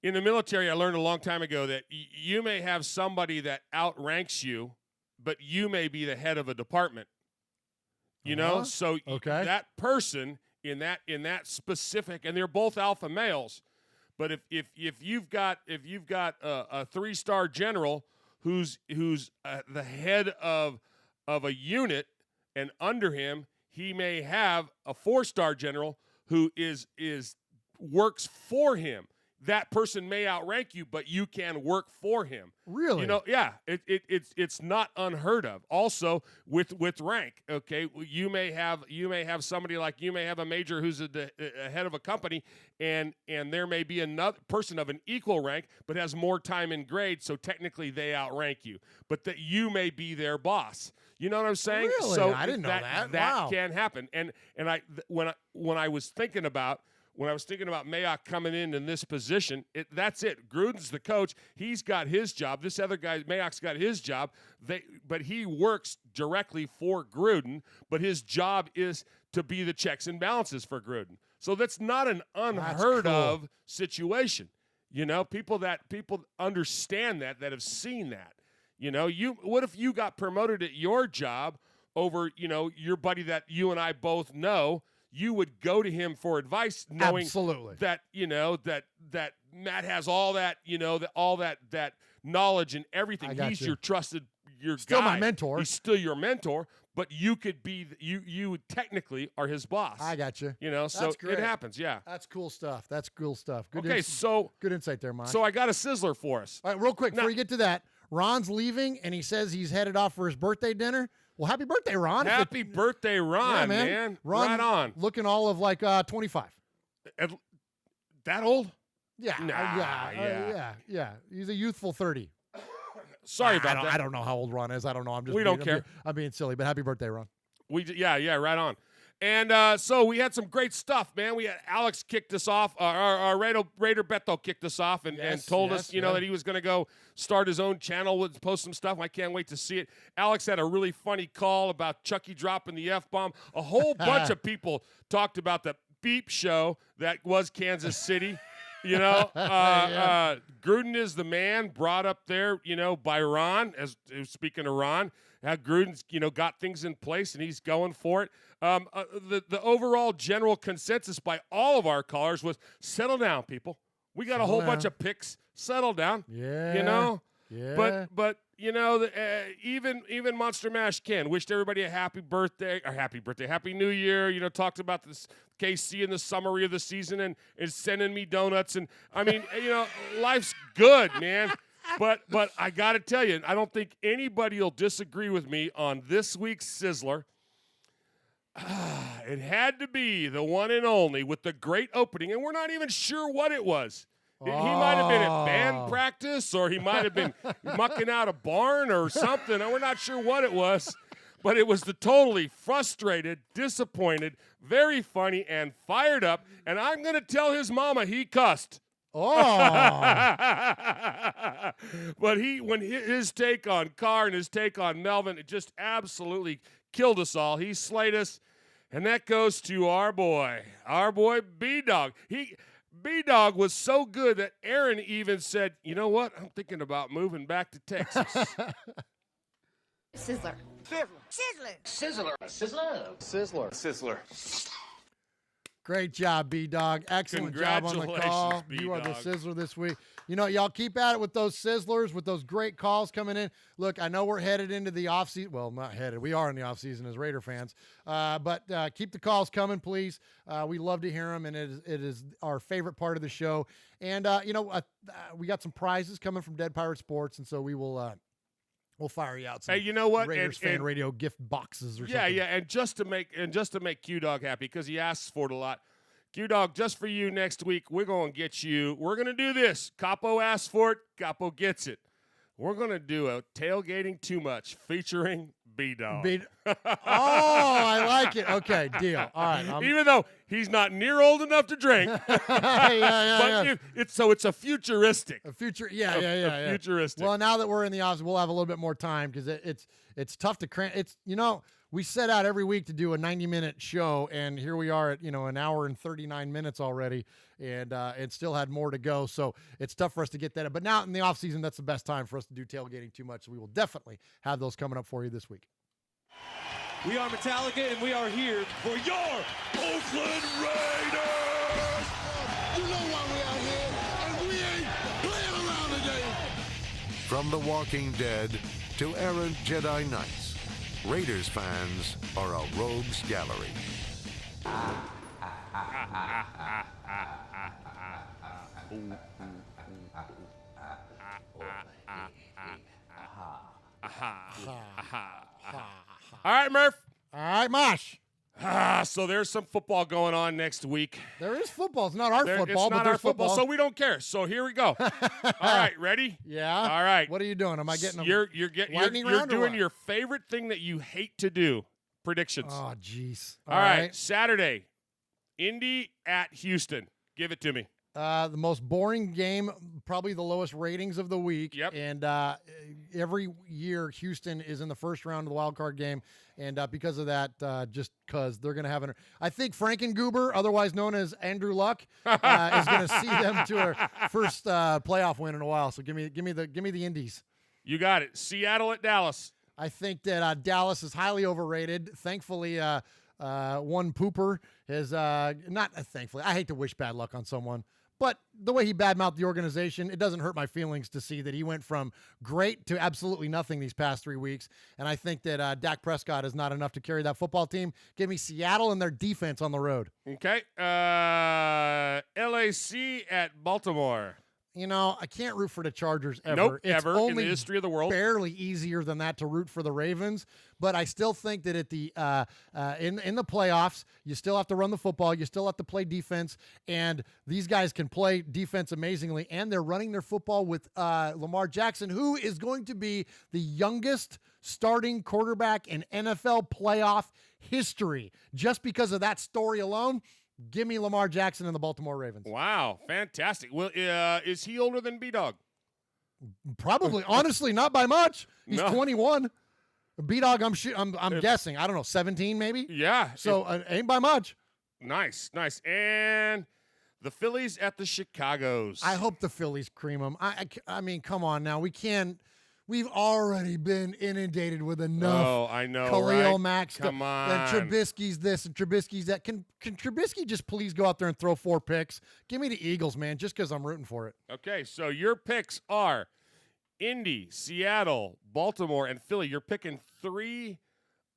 in the military. I learned a long time ago that you may have somebody that outranks you, but you may be the head of a department. You know, so okay. that person in that specific, and they're both alpha males. But if you've got a 3-star general who's the head of a unit, and under him he may have a 4-star general who is works for him. That person may outrank you, but you can work for him. Really? You know, yeah. It's not unheard of. Also, with rank, okay, you may have somebody like you may have a major who's a head of a company, and there may be another person of an equal rank, but has more time in grade, so technically they outrank you, but that you may be their boss. You know what I'm saying? Really? So I didn't know that. That Wow. can happen. And when I was thinking about Mayock coming in this position, that's it. Gruden's the coach. He's got his job. This other guy, Mayock's got his job. But he works directly for Gruden, but his job is to be the checks and balances for Gruden. So that's not an unheard of situation. You know, people understand that have seen that. You know, what if you got promoted at your job over, you know, your buddy that you and I both know? You would go to him for advice, knowing that, you know, that Matt has all that, you know, that knowledge and everything. He's your trusted, still guy. my mentor. He's still your mentor, but you could be you technically are his boss. I got you. You know, so That's great. it happens. Yeah. That's cool stuff. Good Okay, so good insight there, Mike. So I got a sizzler for us. All right, real quick before you get to that, Ron's leaving and he says he's headed off for his birthday dinner. Well, happy birthday, Ron. Happy birthday, Ron, yeah, man. Ron, right on. Looking all of like 25. That old? Yeah. Yeah. He's a youthful 30. Sorry about that. I don't know how old Ron is. I don't know. We don't care. I'm being silly, but happy birthday, Ron. Yeah, right on. And so we had some great stuff, man. We had Alex kicked us off. Our Raider Beto kicked us off and told us, you know, that he was going to go start his own channel, post some stuff. I can't wait to see it. Alex had a really funny call about Chucky dropping the F-bomb. A whole bunch of people talked about the beep show that was Kansas City. You know, Gruden is the man brought up there, you know, by Ron. As speaking of Ron, how Gruden's, you know, got things in place and he's going for it. The overall general consensus by all of our callers was settle down, people. We got a whole bunch of picks. Settle down. Yeah. You know. Yeah. But you know, even Monster Mash Ken wished everybody a happy New Year. You know, talked about this KC in the summary of the season and is sending me donuts. And I mean, you know, life's good, man. But I got to tell you, I don't think anybody will disagree with me on this week's Sizzler. It had to be the one and only with the great opening, and we're not even sure what it was. He might have been at band practice, or he might have been mucking out a barn or something. We're not sure what it was, but it was the totally frustrated, disappointed, very funny, and fired up. And I'm going to tell his mama he cussed. Oh. But when his take on Carr and his take on Melvin, it just absolutely killed us all. He slayed us, and that goes to our boy B-Dog. B-Dog was so good that Aaron even said, you know what? I'm thinking about moving back to Texas. Sizzler. Sizzler. Sizzler. Great job, B-Dog. Excellent job on the call. B-Dog. You are the Sizzler this week. You know, y'all keep at it with those Sizzlers, with those great calls coming in. Look, I know we're headed into the offseason. Well, not headed. We are in the offseason as Raider fans. But keep the calls coming, please. We love to hear them, and it is our favorite part of the show. And, you know, we got some prizes coming from Dead Pirate Sports, and so we will we'll fire you out some hey, you know what? Raiders fan radio gift boxes or something. Yeah, and just to make Q-Dog happy, because he asks for it a lot. Q-Dog, just for you next week, we're going to do this. Capo asks for it, Capo gets it. We're going to do a Tailgating Too Much featuring B-Dog. Oh, I like it. Okay, deal. All right. Even though he's not near old enough to drink. yeah. It's a futuristic. Futuristic. Well, now that we're in the office, we'll have a little bit more time because it's tough to cram. It's, you know, we set out every week to do a 90-minute show, and here we are at, you know, an hour and 39 minutes already, and still had more to go. So it's tough for us to get that. But now in the off season, that's the best time for us to do Tailgating Too Much. So we will definitely have those coming up for you this week. We are Metallica, and we are here for your Oakland Raiders! You know why we out here, and we ain't playing around today. From The Walking Dead to errant Jedi Knights, Raiders fans are a rogues gallery. All right, Murph. All right, Mosh. So there's some football going on next week. There is football. It's not our football, it's but not there's our football, football. so we don't care. So here we go. All right, ready? Yeah. All right. What are you doing? Am I getting a You're lightning round or doing what? your favorite thing that you hate to do. Predictions. Oh, jeez. All right. Saturday, Indy at Houston. Give it to me. The most boring game, probably the lowest ratings of the week. Yep. And every year, Houston is in the first round of the wild card game. And because of that, just because they're going to have I think Frankengoober, otherwise known as Andrew Luck, is going to see them to a first playoff win in a while. So give me the Indies. You got it. Seattle at Dallas. I think that Dallas is highly overrated. Thankfully, one pooper is not thankfully. I hate to wish bad luck on someone. But the way he badmouthed the organization, it doesn't hurt my feelings to see that he went from great to absolutely nothing these past 3 weeks. And I think that Dak Prescott is not enough to carry that football team. Give me Seattle and their defense on the road. Okay. LAC at Baltimore. You know, I can't root for the Chargers ever. Nope, it's ever only in the history of the world. Barely easier than that to root for the Ravens, but I still think that at the in the playoffs, you still have to run the football, you still have to play defense, and these guys can play defense amazingly, and they're running their football with Lamar Jackson, who is going to be the youngest starting quarterback in NFL playoff history. Just because of that story alone, give me Lamar Jackson and the Baltimore Ravens. Wow, fantastic. Well, is he older than B-Dog? Probably. Honestly, not by much. He's No. 21. B-Dog, I'm guessing. I don't know, 17 maybe? Yeah. So ain't by much. Nice. And the Phillies at the Chicagos. I hope the Phillies cream them. I mean, come on now. We've already been inundated with enough. Oh, I know, Khalil right? Mack stuff. Come on. And Trubisky's this and Trubisky's that. Can Trubisky just please go out there and throw 4 picks? Give me the Eagles, man, just because I'm rooting for it. Okay, so your picks are Indy, Seattle, Baltimore, and Philly. You're picking 3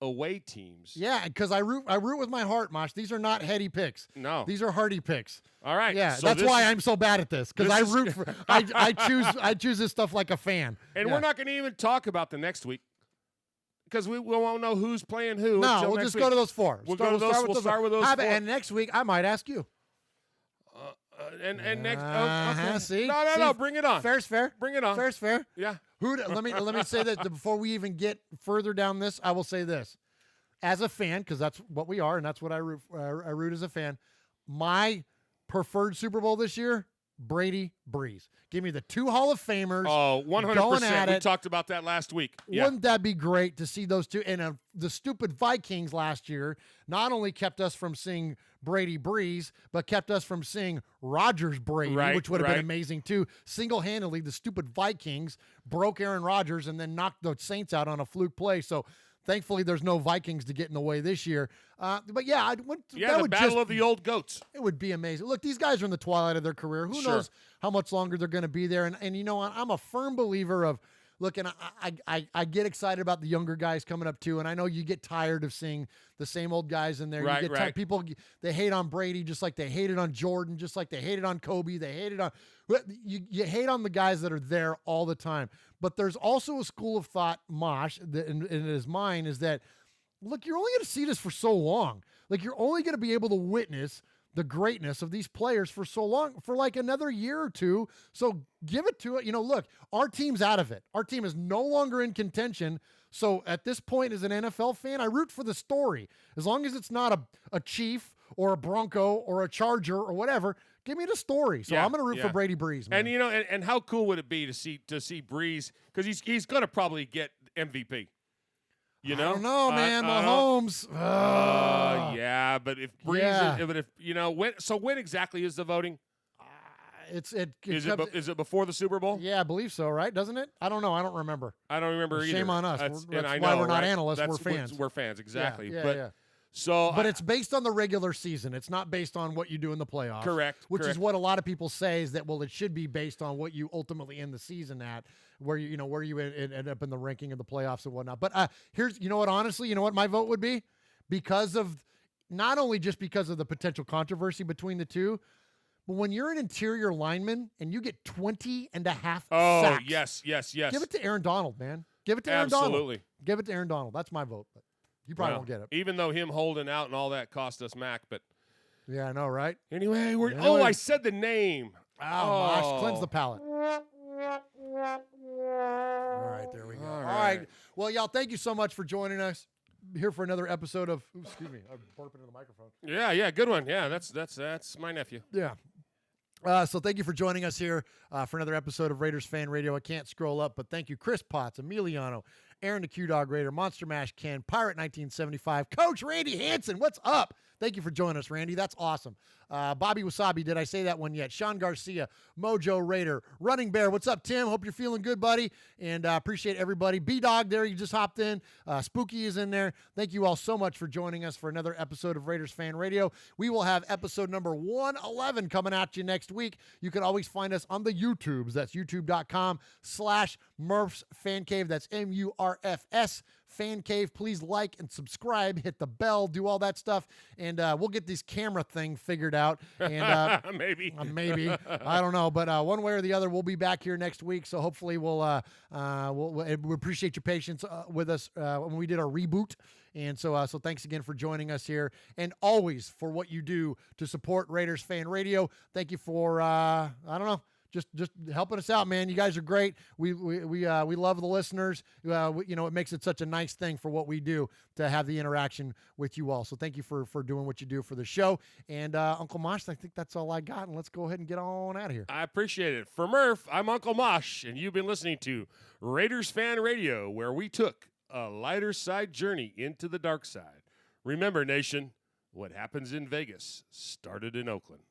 away teams. Yeah, because I root with my heart, Mosh. These are not heady picks. No. These are hearty picks. All right. Yeah, so that's why is- I'm so bad at this, because I this is- root for I choose this stuff like a fan. And Yeah. we're not going to even talk about the next week because we won't know who's playing who. No, until we'll next just week. go to those 4. We'll start with those How 4. about- And next week, I might ask you. And next. Okay. See? No. See? Bring it on. Fair's fair. Bring it on. Fair's fair. Yeah. Let me say that before we even get further down this, I will say this. As a fan, because that's what we are, and that's what I root as a fan, my preferred Super Bowl this year, Brady, Breeze. Give me the 2 Hall of Famers. Oh, going 100%. at We it. talked about that last week. Yeah. Wouldn't that be great to see those two? And the stupid Vikings last year not only kept us from seeing Brady Breeze, but kept us from seeing Rodgers Brady, Right, which would have right. been amazing too. Single-handedly, the stupid Vikings broke Aaron Rodgers and then knocked the Saints out on a fluke play. So thankfully, there's no Vikings to get in the way this year. But yeah, that the would battle just, of the old goats. It would be amazing. Look, these guys are in the twilight of their career. Who Sure. knows how much longer they're going to be there? And you know, I'm a firm believer of. Look, and I get excited about the younger guys coming up too, and I know you get tired of seeing the same old guys in there. Right, you get right. People, they hate on Brady just like they hated on Jordan, just like they hated on Kobe. They hated on you hate on the guys that are there all the time. But there's also a school of thought, Mosh, that and it is mine, is that look, you're only going to see this for so long. Like you're only going to be able to witness the greatness of these players for so long, for like another year or two. So give it to it. You know, look, our team's out of it. Our team is no longer in contention. So at this point, as an NFL fan, I root for the story. As long as it's not a Chief or a Bronco or a Charger or whatever, give me the story. So I'm going to root for Brady Breeze, man. And you know, and how cool would it be to see Breeze, because he's going to probably get MVP. You know? I don't know, man. Mahomes. Yeah, but if Breeze, Yeah. if you know when exactly is the voting? Is it before the Super Bowl? Yeah, I believe so, right? Doesn't it? I don't know. I don't remember. I don't remember either. Shame on us. That's why we're not analysts. We're fans. We're fans, exactly. Yeah. So, but it's based on the regular season. It's not based on what you do in the playoffs. Correct. Which is what a lot of people say is that, well, it should be based on what you ultimately end the season at, where you end up in the ranking of the playoffs and whatnot. But here's, honestly, what my vote would be? Because of, not only just because of the potential controversy between the two, but when you're an interior lineman and you get 20 and a half sacks. Yes. Give it to Aaron Donald, man. Give it to Aaron Donald. Absolutely. Give it to Aaron Donald. That's my vote. But you probably won't get it. Even though him holding out and all that cost us Mac, but yeah, I know, right? Anyway, I said the name. Gosh, cleanse the palate. All right, there we go. All right. Well, y'all, thank you so much for joining us here for another episode of. Excuse me, I'm burping into the microphone. Yeah, good one. Yeah, that's my nephew. Yeah. So thank you for joining us here for another episode of Raiders Fan Radio. I can't scroll up, but thank you, Chris Potts, Emiliano, Aaron the Q-Dog Raider, Monster Mash Ken, Pirate 1975, Coach Randy Hansen. What's up? Thank you for joining us, Randy. That's awesome. Bobby Wasabi, did I say that one yet? Sean Garcia, Mojo Raider, Running Bear. What's up, Tim? Hope you're feeling good, buddy. And appreciate everybody. B-Dog there, you just hopped in. Spooky is in there. Thank you all so much for joining us for another episode of Raiders Fan Radio. We will have episode number 111 coming at you next week. You can always find us on the YouTubes. That's youtube.com/Murph's Fan Cave. That's MURFS Fan Cave. Please like and subscribe, hit the bell, do all that stuff, and we'll get this camera thing figured out. And maybe, I don't know, but one way or the other, we'll be back here next we'll hopefully we appreciate your patience with us when we did our reboot. And so thanks again for joining us here, and always for what you do to support Raiders Fan Radio. Thank you for just helping us out, man. You guys are great. We love the listeners. It makes it such a nice thing for what we do to have the interaction with you all. So thank you for doing what you do for the show. And Uncle Mosh, I think that's all I got. And let's go ahead and get on out of here. I appreciate it. For Murph, I'm Uncle Mosh, and you've been listening to Raiders Fan Radio, where we took a lighter side journey into the dark side. Remember, nation, what happens in Vegas started in Oakland.